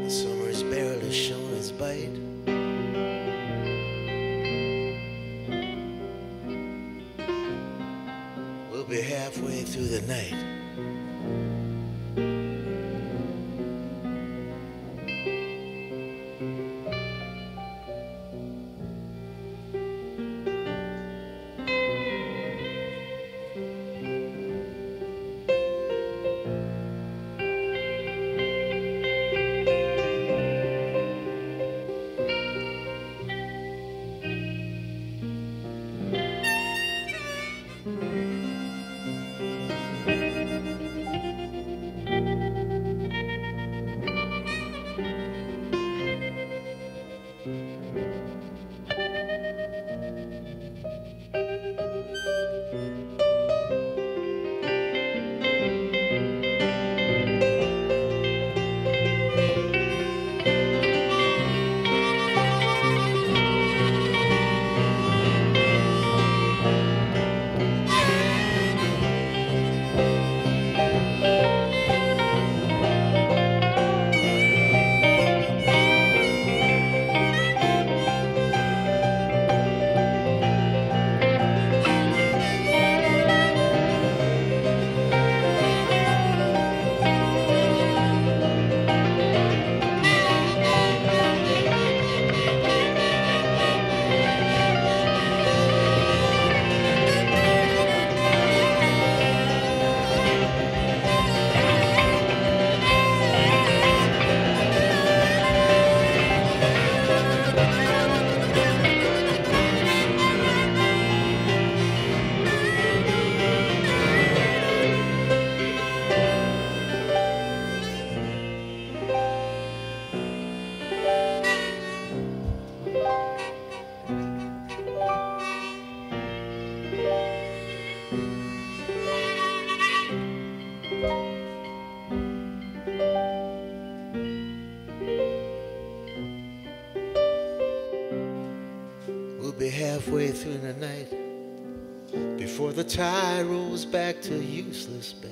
Summer's barely shown its bite. We'll be halfway through the night. We'll be halfway through the night before the tide rolls back to Useless Bay.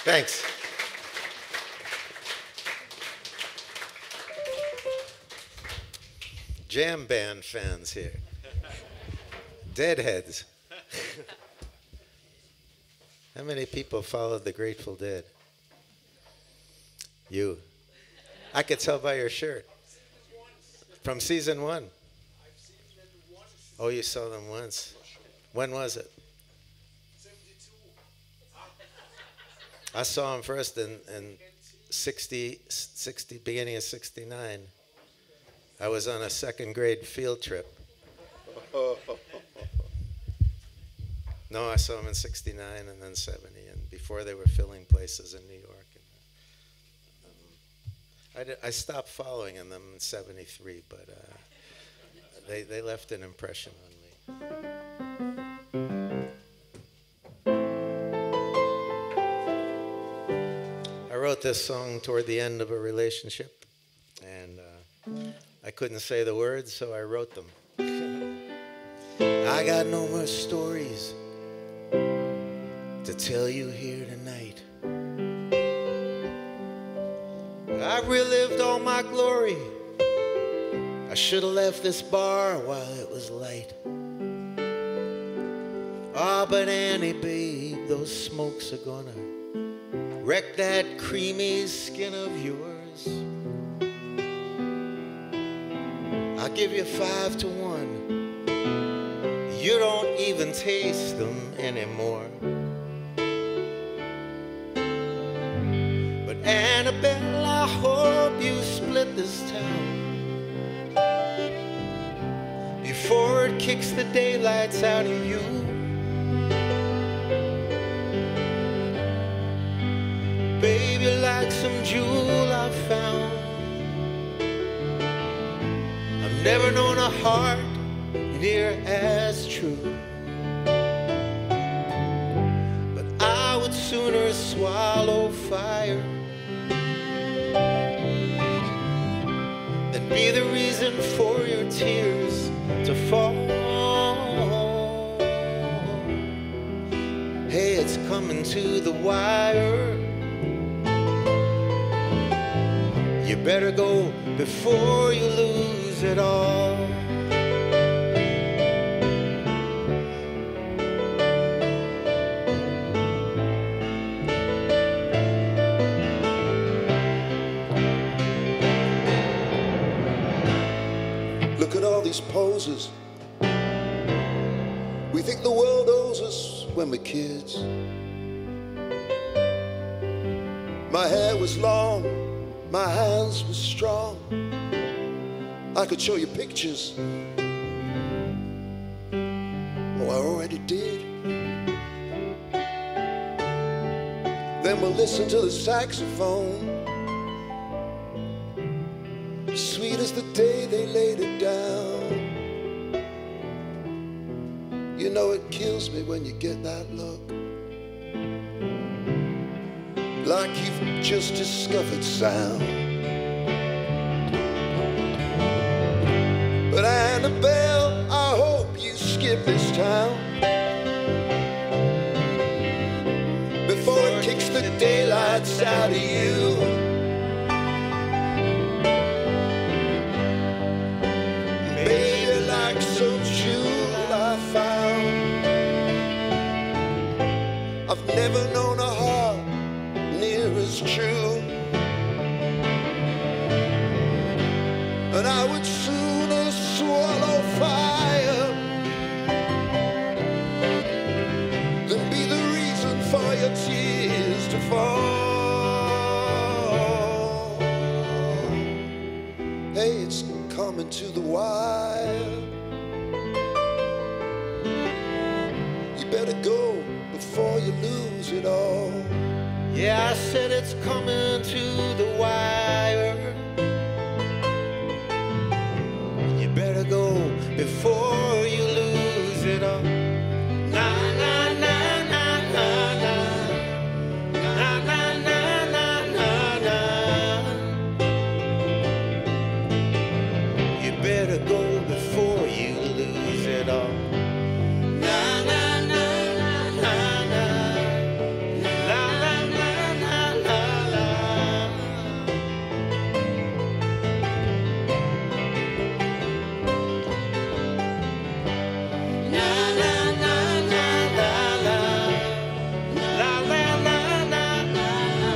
Thanks. Jam band fans here. Deadheads. How many people followed the Grateful Dead? You. I could tell by your shirt. From season 1. Oh, you saw them once. When was it? I saw them first in 60, beginning of 69. I was on a second grade field trip. No, I saw them in 69 and then 70, and before they were filling places in New York. I stopped following them in 73, but they left an impression on me. I wrote this song toward the end of a relationship, and I couldn't say the words, so I wrote them. I got no more stories to tell you here tonight. I relived all my glory. I should have left this bar while it was light. Ah, but Annie, babe, those smokes are gonna wreck that creamy skin of yours. I'll give you 5 to 1. You don't even taste them anymore. But Annabelle, I hope you split this town before it kicks the daylights out of you. Baby, like some jewel I found. I've never known a heart near as true. But I would sooner swallow fire than be the reason for your tears to fall. Hey, it's coming to the wire. You better go before you lose it all. Look at all these poses. We think the world owes us when we're kids. My hair was long, my hands were strong. I could show you pictures. Oh, I already did. Then we'll listen to the saxophone. Sweet as the day they laid it down. You know it kills me when you get that look, like you've just discovered sound. But Annabelle, I hope you skip this town before it kicks the daylights out of you. Baby, like some jewel I found. I've never known a heart near as true. And I would sooner swallow fire than be the reason for your tears to fall. Hey, it's coming to the wire. You better go before you lose it all. Yeah, I said it's coming to the wire. You better go before you lose it all. Na na na na na na. Na na na na na na. You better go before you lose it all. Na na na na na na. La la la la la la. Na na na na la la. La la la la la la.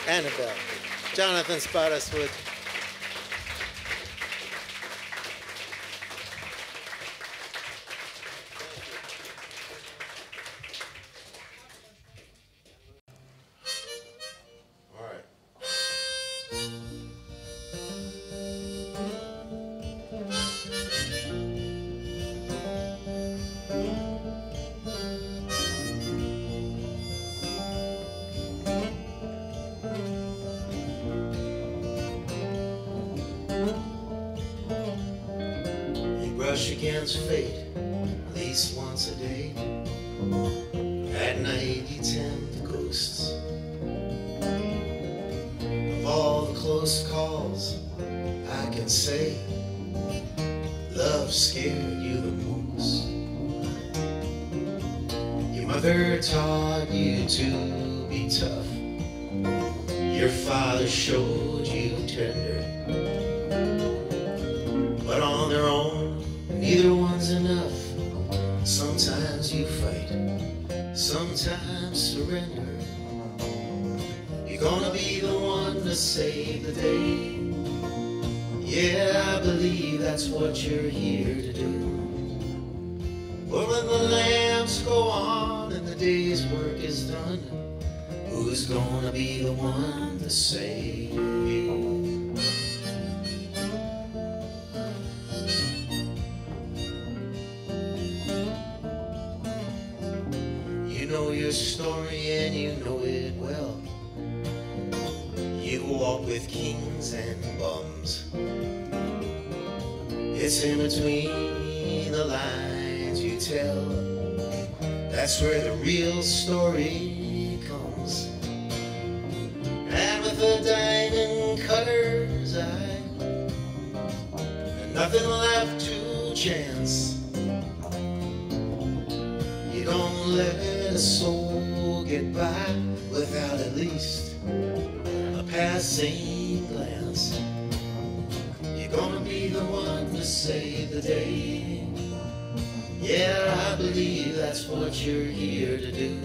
Annabelle. Jonathan Spottiswood. Brush against fate at least once a day. At night you tempt the ghosts of all the close calls. I can say love scared you the most. Your mother taught you to be tough. Your father showed you tender. But on their own, neither one's enough. Sometimes you fight, sometimes surrender. You're gonna be the one to save the day. Yeah, I believe that's what you're here to do. But when the lamps go on and the day's work is done, who's gonna be the one to save you? You know your story and you know it well. You walk with kings and bums. It's in between the lines you tell. That's where the real story comes. And with a diamond cutter's eye and nothing left to chance, you don't let a soul get by without at least a passing glance. You're gonna be the one to save the day. Yeah, I believe that's what you're here to do.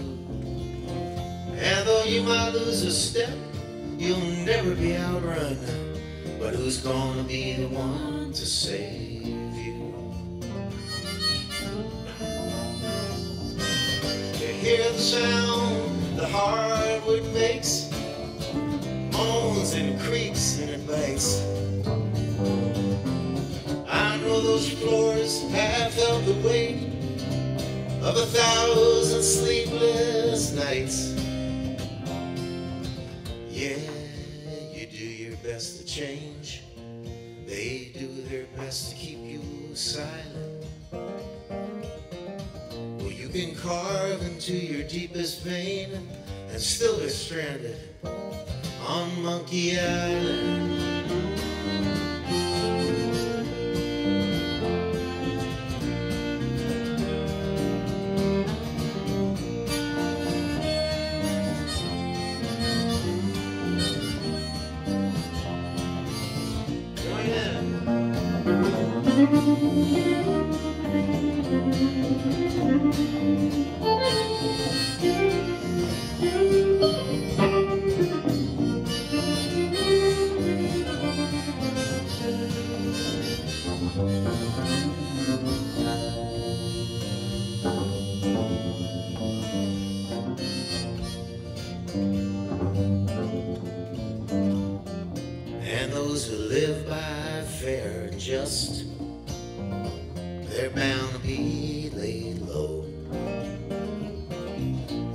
And though you might lose a step, you'll never be outrun. But who's gonna be the one to save you? You hear the sound the hardwood makes, moans and creaks and it bites. I know those floors have felt the weight of 1,000 sleepless nights. Yeah, you do your best to change. They do their best to keep you silent. Well, you can carve into your deepest vein and still be stranded on Monkey Island. And those who live by fair and just, they're bound to be laid low.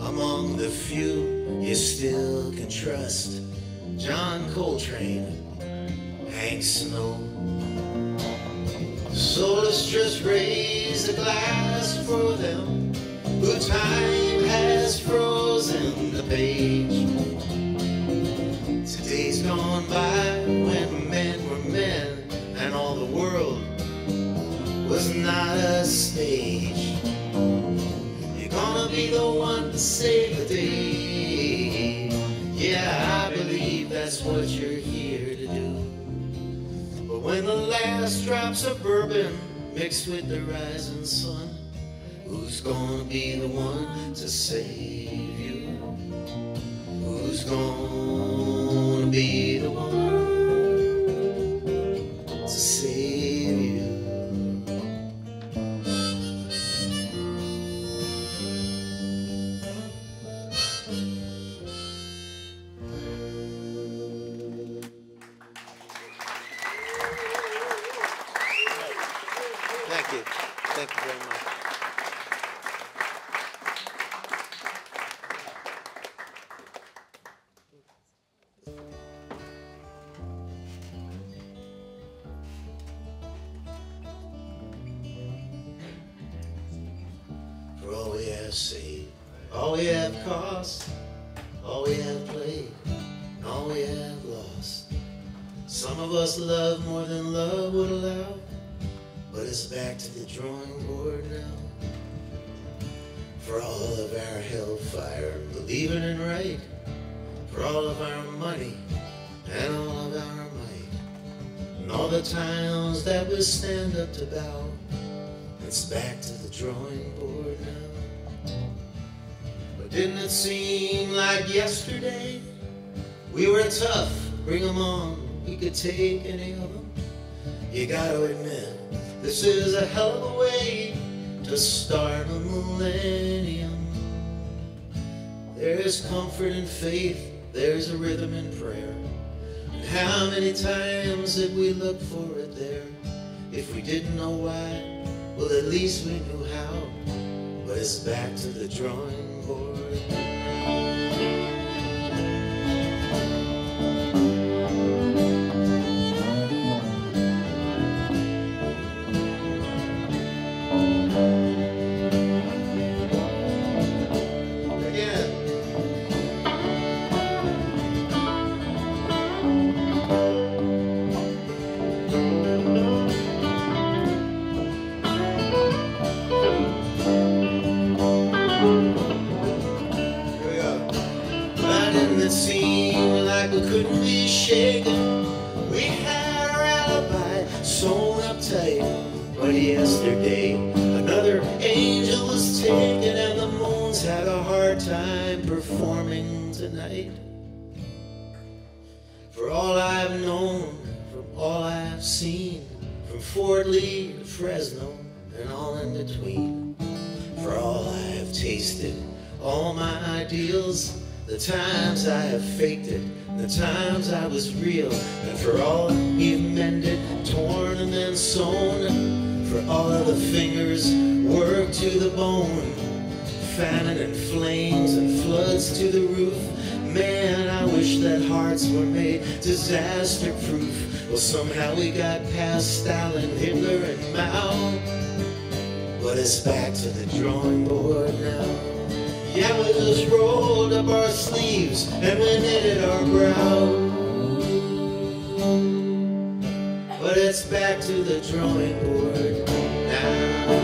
Among the few you still can trust, John Coltrane, Hank Snow. So let's just raise a glass for them who time has frozen the page. Days gone by when men were men and all the world was not a stage. You're gonna be the one to save the day. Yeah, I believe that's what you're here to do. But when the last drops of bourbon mixed with the rising sun, who's gonna be the one to save you? Who's gonna be the one to save you? Thank you. Thank you very much. For all we have saved, all we have cost, all we have played, and all we have lost. Some of us love more than love would allow, but it's back to the drawing board now. For all of our hellfire, believing in right, for all of our money and all of our might, and all the times that we stand up to bow, it's back to the drawing board now. But didn't it seem like yesterday we were tough, bring 'em on, we could take any of them? You gotta admit, this is a hell of a way to start a millennium. There's comfort in faith, there's a rhythm in prayer. And how many times did we look for it there? If we didn't know why, well, at least we knew how. But it's back to the drawing board. It seemed like we couldn't be shaken. We had our alibi sewn up tight. But yesterday another angel was taken, and the moons had a hard time performing tonight. For all I've known, from all I've seen, from Fort Lee to Fresno and all in between, for all I've tasted, all my ideals, the times I have faked it, the times I was real, and for all we've mended, torn and then sewn, for all of the fingers worked to the bone, famine and flames and floods to the roof. Man, I wish that hearts were made disaster proof. Well, somehow we got past Stalin, Hitler and Mao, but it's back to the drawing board now. Yeah, we just rolled up our sleeves and we knitted our brow, but it's back to the drawing board now.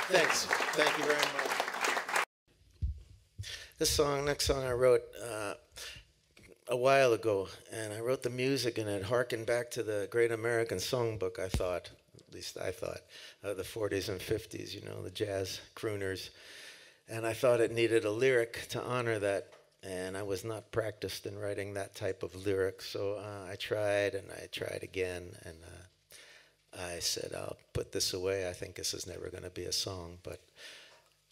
Thanks. Thank you very much. This next song I wrote a while ago, and I wrote the music, and it harkened back to the Great American Songbook, I thought, at least I thought, the 40s and 50s, you know, the jazz crooners. And I thought it needed a lyric to honor that, and I was not practiced in writing that type of lyric, so I tried, and I tried again, and I said, I'll put this away. I think this is never going to be a song. But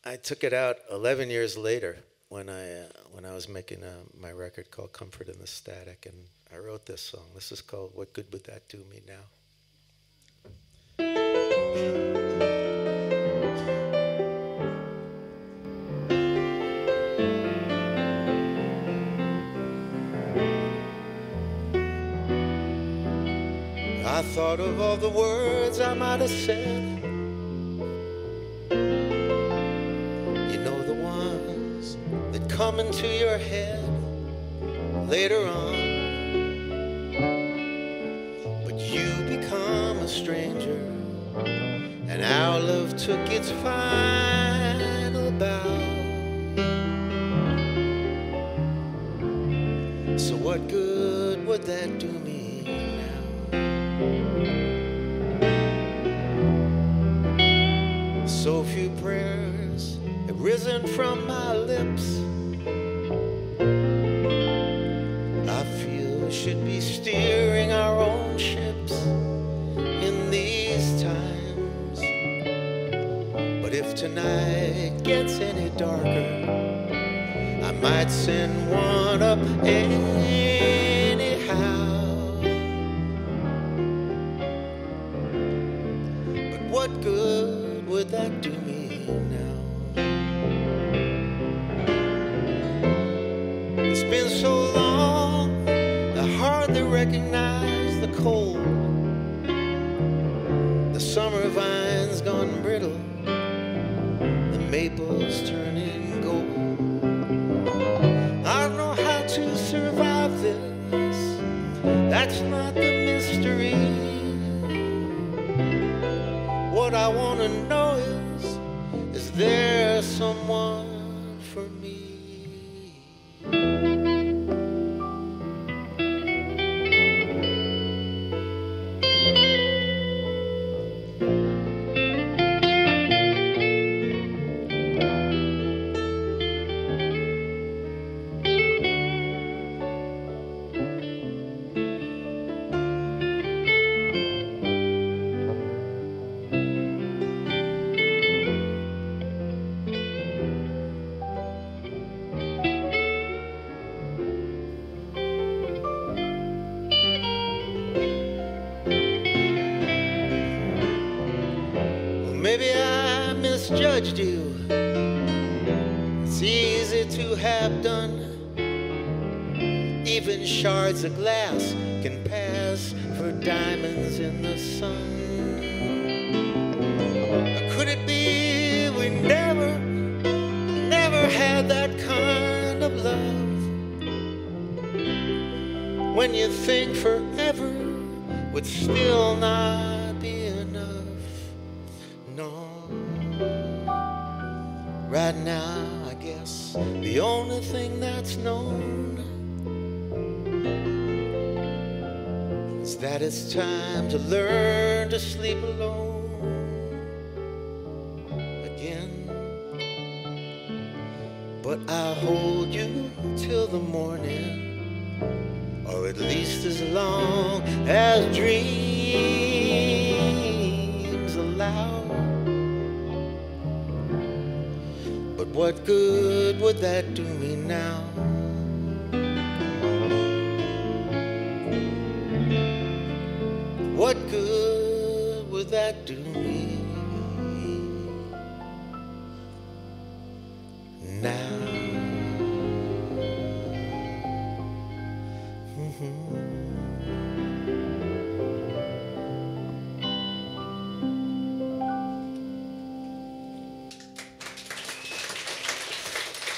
I took it out 11 years later when I was making my record called Comfort in the Static, and I wrote this song. This is called What Good Would That Do Me Now? I thought of all the words I might have said. You know, the ones that come into your head later on. But you become a stranger, and our love took its final bow. So what good would that do me now? So few prayers have risen from my lips. I feel we should be steering our own ships in these times. But if tonight gets any darker, I might send one up anyhow. But what good would that do me now? It's been so long, I hardly recognize the cold. The summer vine's gone brittle, the maples turning gold. I don't know how to survive this, that's not the mystery. What I want to know is there someone for me? Maybe I misjudged you. It's easy to have done. Even shards of glass can pass for diamonds in the sun. Or could it be we never had that kind of love? When you think forever would still not be enough. No, right now I guess the only thing that's known is that it's time to learn to sleep alone again. But I'll hold you till the morning, or at least as long as dreams allow. But what good would that do me now? What good would that do me now?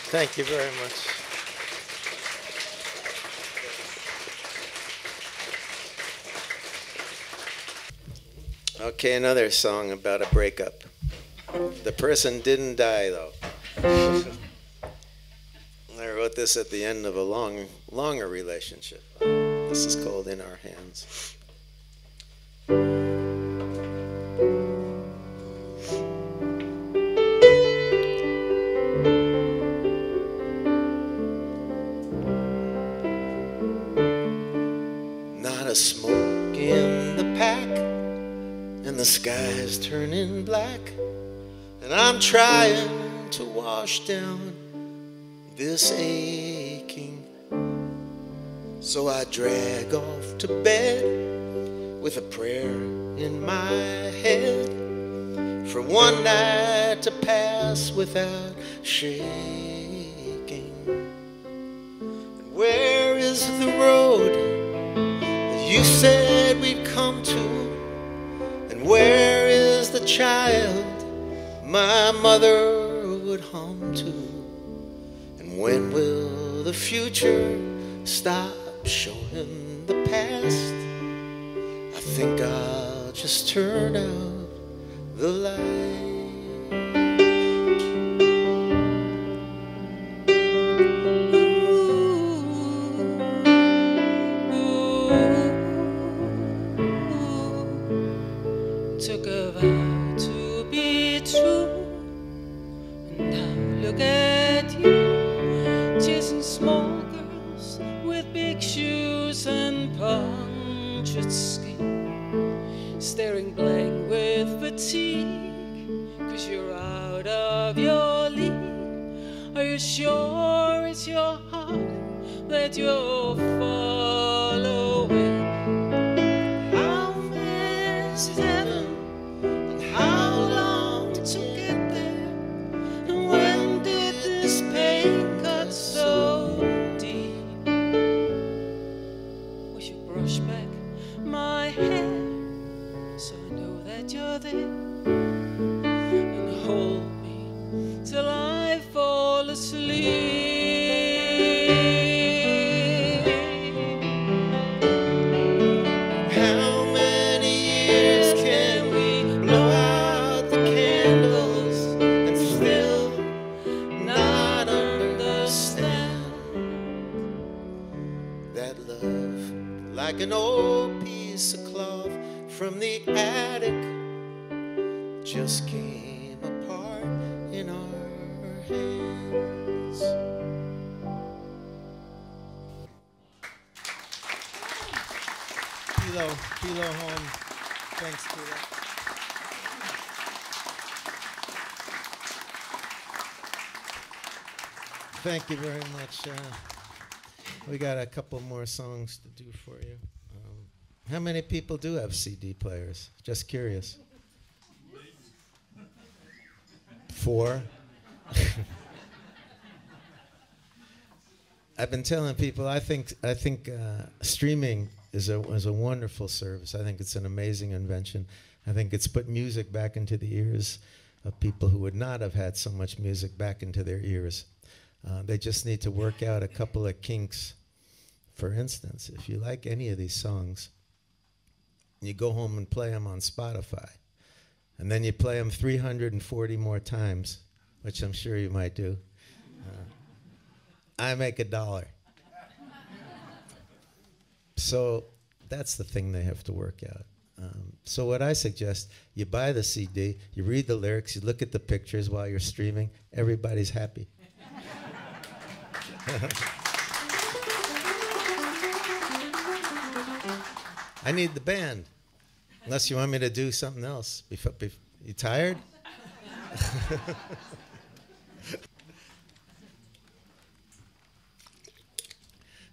Thank you very much. Okay, another song about a breakup. The person didn't die, though. I wrote this at the end of a longer relationship. This is called In Our Hands. Not a smoke in the pack, and the sky's turning black, and I'm trying to wash down this aching. So I drag off to bed with a prayer in my head for one night to pass without shaking. And where is the road that you said we'd come to? And where is the child my mother would hum to? And when will the future stop showing the past? I think I'll just turn out the light. Took a vow to be true, and now look at you, chasing small girls with big shoes and punctured skin, staring blank with fatigue, 'cause you're out of your league. Are you sure it's your heart that you're following? How is heaven? How long to get there? And when did this pain cut so deep? We should brush back my hair so I know that you're there, and hold me till I fall asleep. How many years can we blow out the candles and still not understand that love, like an old piece of cloth from the attic, just came apart in our hands? Kilo home. Thanks, Kilo. Thank you very much. We got a couple more songs to do for you. How many people do have CD players? Just curious. 4? I've been telling people I think streaming is a wonderful service. I think it's an amazing invention. I think it's put music back into the ears of people who would not have had so much music back into their ears. They just need to work out a couple of kinks. For instance, if you like any of these songs, you go home and play them on Spotify, and then you play them 340 more times, which I'm sure you might do. I make $1. So that's the thing they have to work out. So what I suggest, you buy the CD, you read the lyrics, you look at the pictures while you're streaming, everybody's happy. I need the band, unless you want me to do something else. You tired?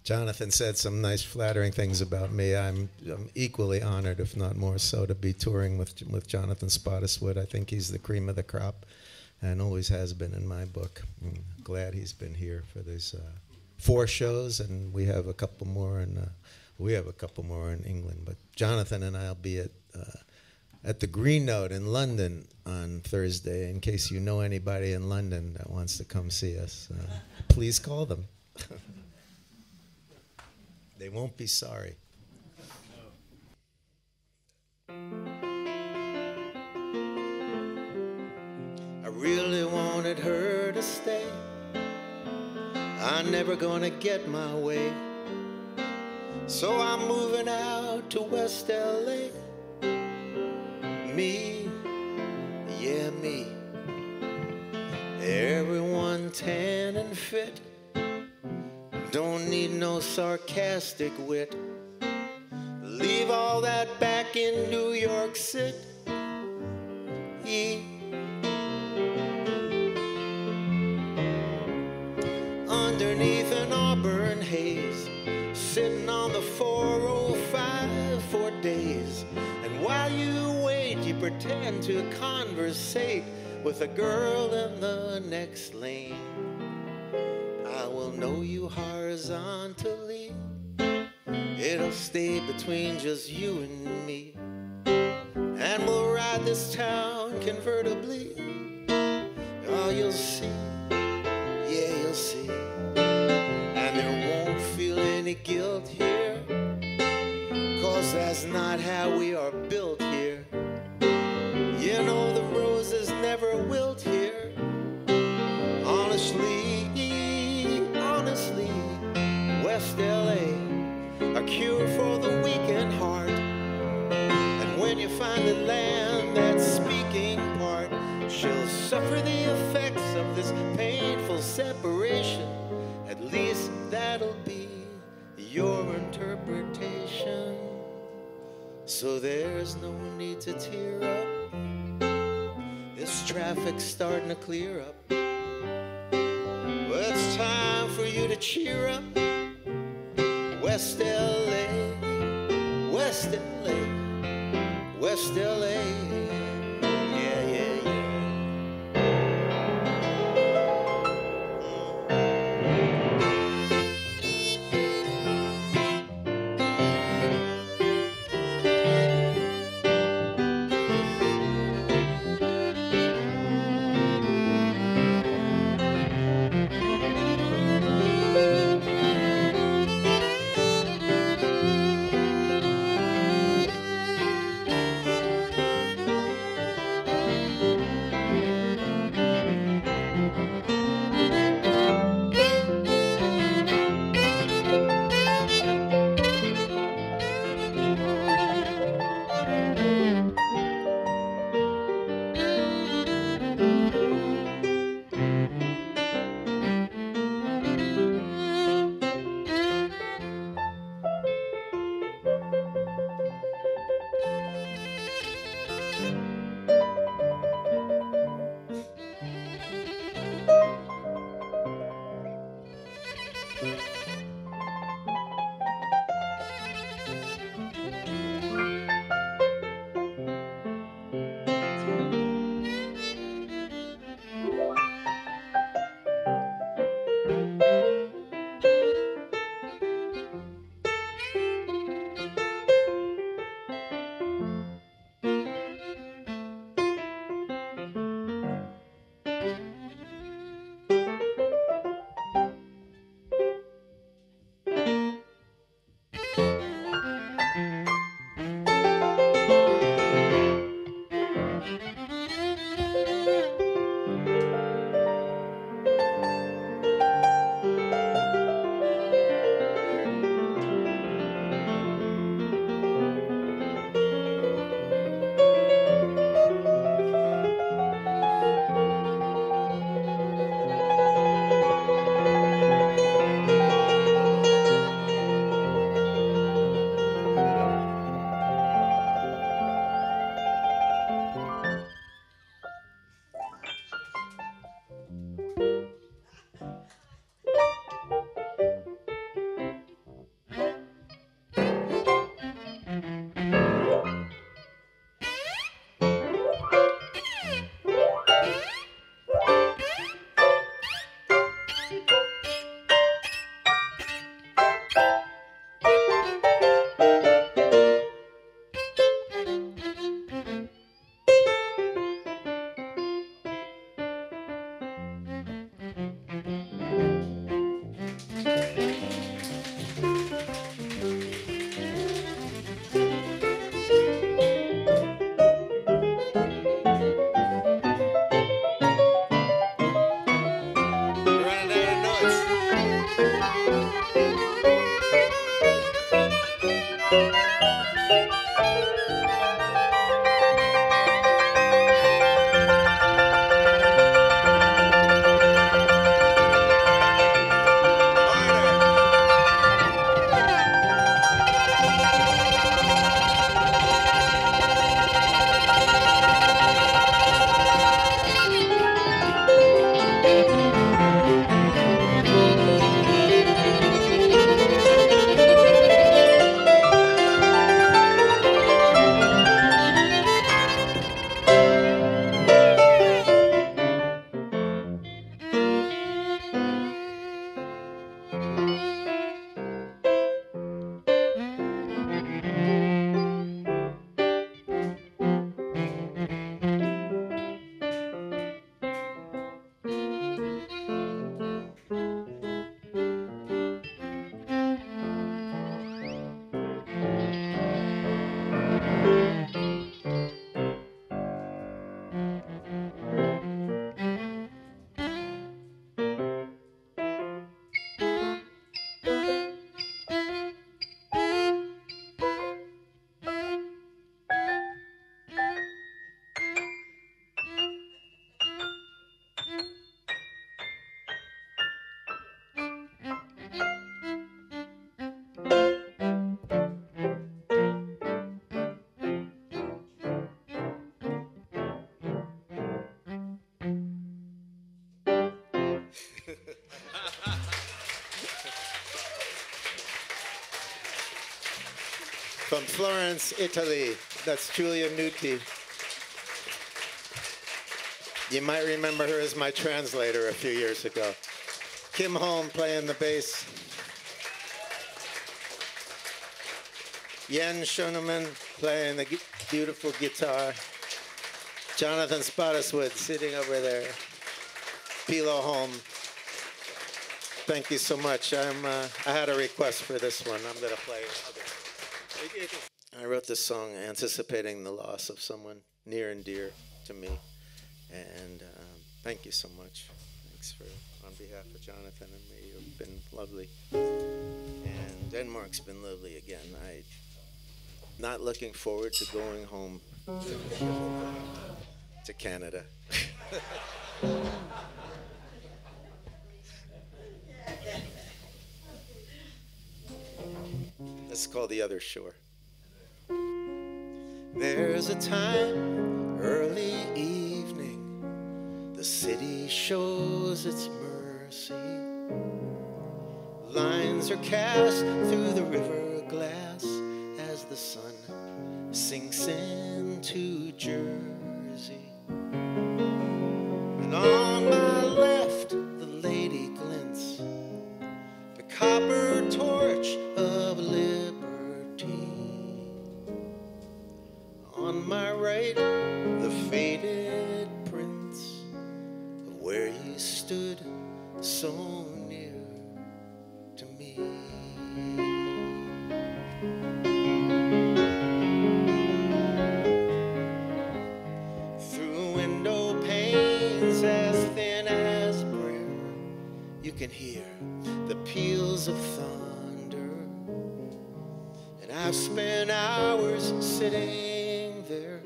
Jonathan said some nice flattering things about me. I'm equally honored, if not more so, to be touring with Jonathan Spottiswoode. I think he's the cream of the crop and always has been in my book. I'm glad he's been here for these 4 shows, and we have a couple more in England. But Jonathan and I'll be at the Green Note in London on Thursday. In case you know anybody in London that wants to come see us, please call them. They won't be sorry. I really wanted her to stay. I'm never gonna get my way, so I'm moving out to West LA. Me, yeah, me. Everyone tan and fit, don't need no sarcastic wit. Leave all that back in New York City. Underneath an auburn haze, sitting on the 405 for days. And while you wait, you pretend to conversate with a girl in the next lane. I will know you horizontally. It'll stay between just you and me. And we'll ride this town convertibly. Oh, you'll see. Yeah, you'll see. And there won't feel any guilt here, 'cause that's not how we are built here. You know the interpretation, so there's no need to tear up. This traffic's starting to clear up. Well, it's time for you to cheer up. West LA, West LA, West LA. Yeah, yeah, yeah. From Florence, Italy, that's Giulia Nuti. You might remember her as my translator a few years ago. Kim Holm playing the bass. Jens Schoenemann playing the beautiful guitar. Jonathan Spottiswood sitting over there. Pilo Holm. Thank you so much. I had a request for this one. I'm going to play it. I wrote this song anticipating the loss of someone near and dear to me. And thank you so much. Thanks on behalf of Jonathan and me. You've been lovely. And Denmark's been lovely again. I'm not looking forward to going home to Canada. This is called The Other Shore. There's a time, early evening, the city shows its mercy. Lines are cast through the river glass as the sun sinks into Jersey. And on my left, the lady glints, the copper torch of liberty. On my right, the faded prints of where you stood so near to me. Through window panes as thin as prayer, you can hear the peals of thunder. And I've spent hours sitting there,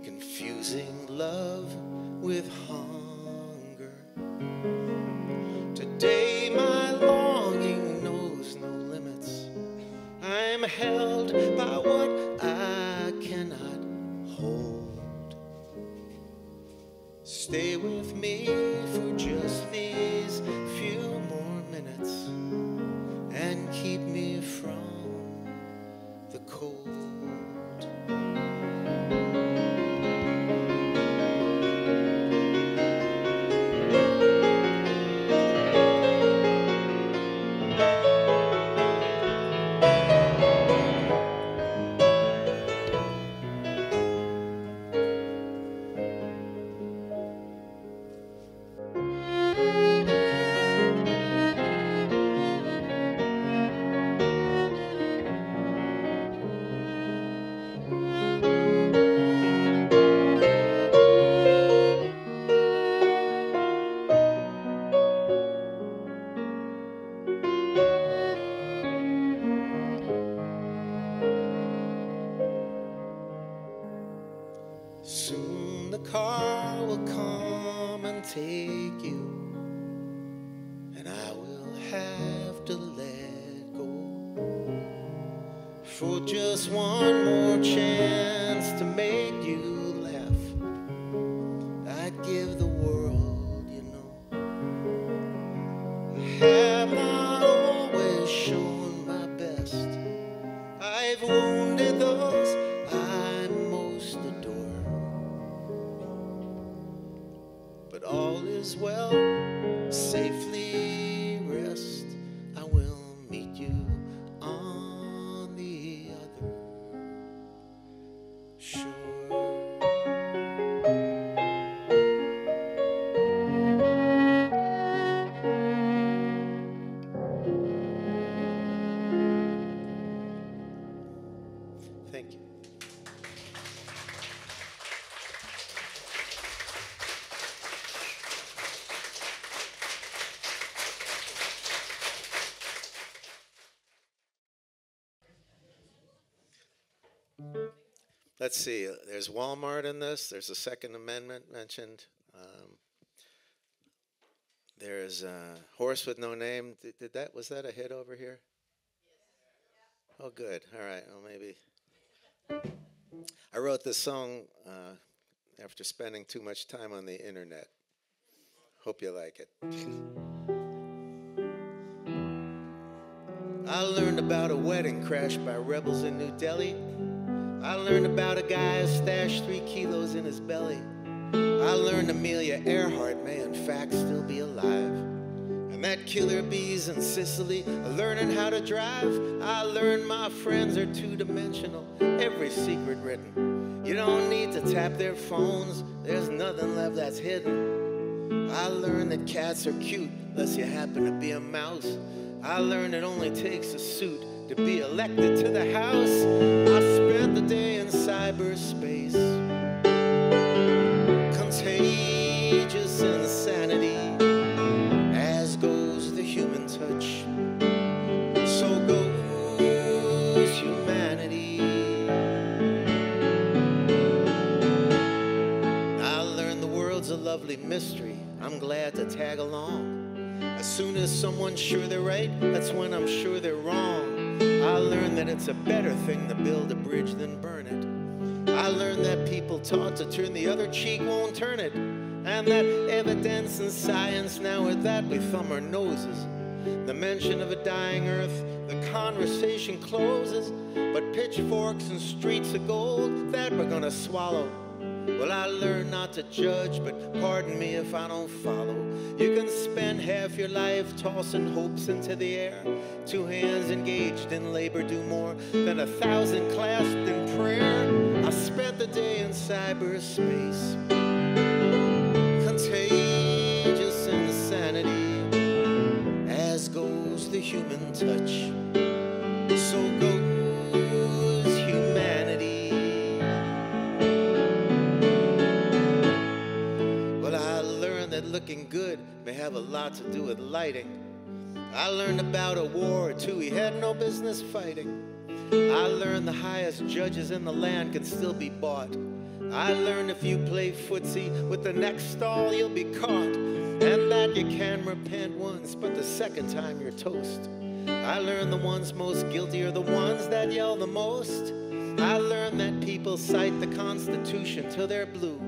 confusing love with hunger. Today my longing knows no limits. I'm held by what I cannot hold. Stay with me for just these few more minutes and keep me from the cold. Soon the car will come and take you, and I will have to let go for just one more chance to make you laugh. I'd give the world, you know. I have not always shown my best. I've wounded those I most adore. But all is well, safely rest. I will meet you on the other shore. Thank you. Let's see, there's Walmart in this, there's a Second Amendment mentioned. There's Horse with No Name. Was that a hit over here? Oh, good, all right, well maybe. I wrote this song after spending too much time on the internet. Hope you like it. I learned about a wedding crashed by rebels in New Delhi. I learned about a guy who stashed 3 kilos in his belly. I learned Amelia Earhart may in fact still be alive. And that killer bees in Sicily are learning how to drive. I learned my friends are two-dimensional, every secret written. You don't need to tap their phones, there's nothing left that's hidden. I learned that cats are cute, unless you happen to be a mouse. I learned it only takes a suit to be elected to the House. I spent the day in cyberspace. Contagious insanity, as goes the human touch, so goes humanity. I learned the world's a lovely mystery, I'm glad to tag along. As soon as someone's sure they're right, that's when I'm sure they're wrong. I learned that it's a better thing to build a bridge than burn it. I learned that people taught to turn the other cheek won't turn it. And that evidence and science, now with that we thumb our noses. The mention of a dying earth, the conversation closes. But pitchforks and streets of gold, that we're gonna swallow. Well, I learned not to judge, but pardon me if I don't follow. You can spend half your life tossing hopes into the air. 2 hands engaged in labor do more than 1,000 clasped in prayer. I spent the day in cyberspace. Contagious insanity, as goes the human touch, so goes humanity. Well, I learned that looking good may have a lot to do with lighting. I learned about a war or two we had no business fighting. I learned the highest judges in the land can still be bought. I learned if you play footsie with the next stall, you'll be caught. And that you can repent once, but the second time you're toast. I learned the ones most guilty are the ones that yell the most. I learned that people cite the Constitution till they're blue,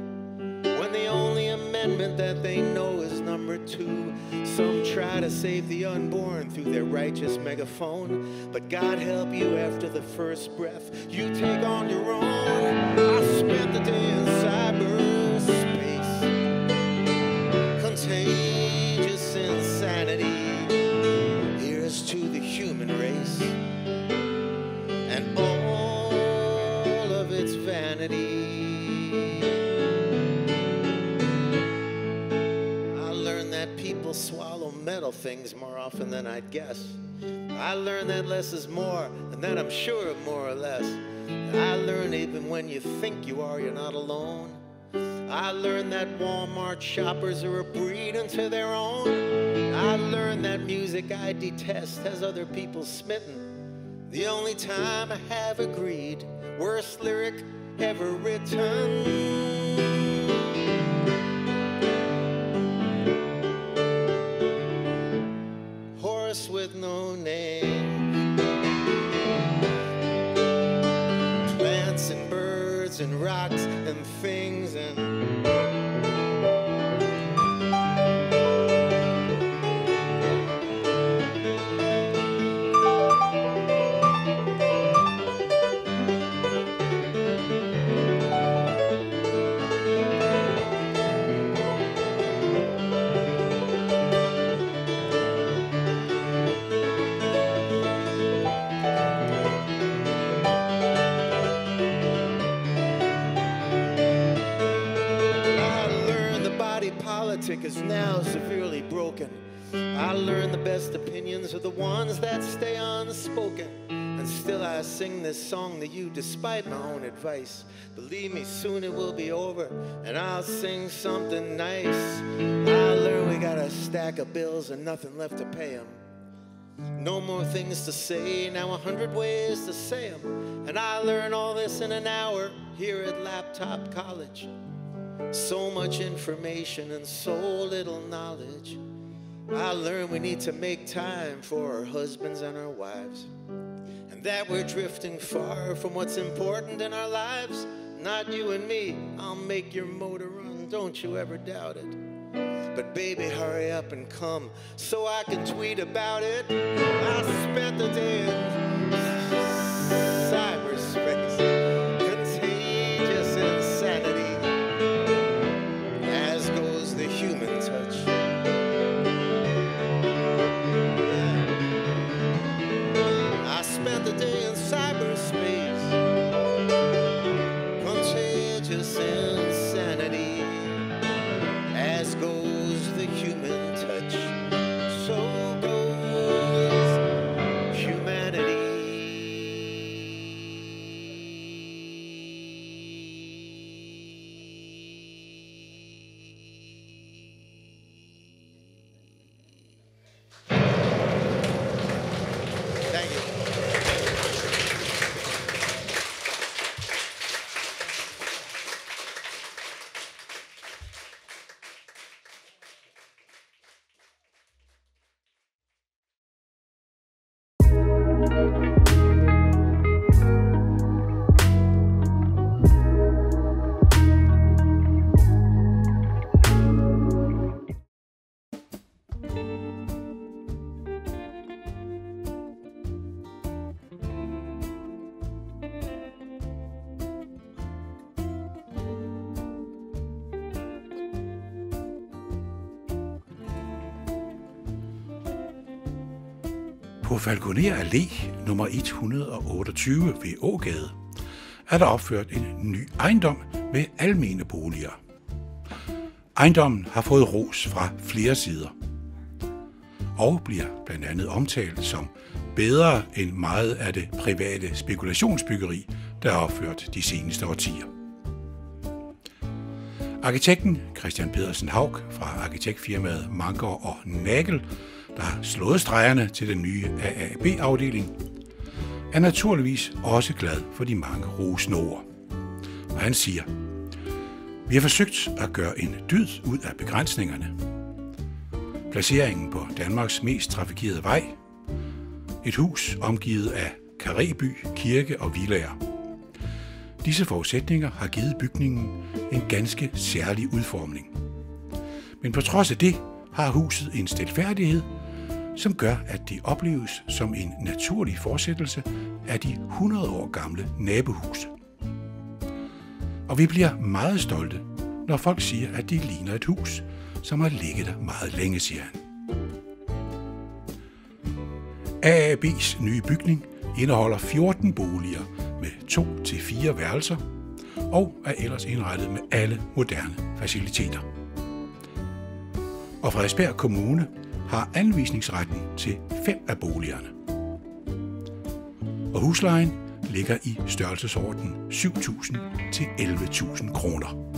when the only amendment that they know is number 2. Some try to save the unborn through their righteous megaphone, but God help you after the first breath you take on your own. I spent the day in cyberspace. Contagious insanity, here's to the human race and all of its vanity. People swallow metal things more often than I'd guess. I learned that less is more, and that I'm sure of more or less. I learned even when you think you are, you're not alone. I learned that Walmart shoppers are a breed unto their own. I learned that music I detest has other people smitten. The only time I have agreed, worst lyric ever written. With no name, plants and birds and rocks and things and is now severely broken. I learned the best opinions are the ones that stay unspoken. And still I sing this song to you despite my own advice. Believe me, soon it will be over and I'll sing something nice. I learned we got a stack of bills and nothing left to pay them. No more things to say, now 100 ways to say them. And I learned all this in an hour here at Laptop College. So much information and so little knowledge. I learned we need to make time for our husbands and our wives, and that we're drifting far from what's important in our lives. Not you and me, I'll make your motor run, don't you ever doubt it. But baby, hurry up and come so I can tweet about it. I spent the day in cyberspace, contagious insanity, as goes the human touch. Yeah. I spent the day in cyberspace, contagious insanity, as goes the human touch. So goes humanity. Thank you. På Falconer Allé nummer 128 ved Ågade er der opført en ny ejendom med almene boliger. Ejendommen har fået ros fra flere sider og bliver blandt andet omtalt som bedre end meget af det private spekulationsbyggeri, der er opført de seneste årtier. Arkitekten Christian Pedersen Haug fra arkitektfirmaet Manker og Nagel, der har slået stregerne til den nye AAB-afdeling, er naturligvis også glad for de mange rosende ord. Og han siger: "Vi har forsøgt at gøre en dyd ud af begrænsningerne. Placeringen på Danmarks mest trafikerede vej, et hus omgivet af karréby, kirke og villaer. Disse forudsætninger har givet bygningen en ganske særlig udformning. Men på trods af det har huset en stilfærdighed, som gør, at det opleves som en naturlig fortsættelse af de 100 år gamle nabohuse. Og vi bliver meget stolte, når folk siger, at det ligner et hus, som har ligget der meget længe, siger han." AAB's nye bygning indeholder 14 boliger med 2-4 værelser og er ellers indrettet med alle moderne faciliteter. Og Frederiksberg Kommune har anvisningsretten til 5 af boligerne. Og huslejen ligger i størrelsesorden 7.000 til 11.000 kroner.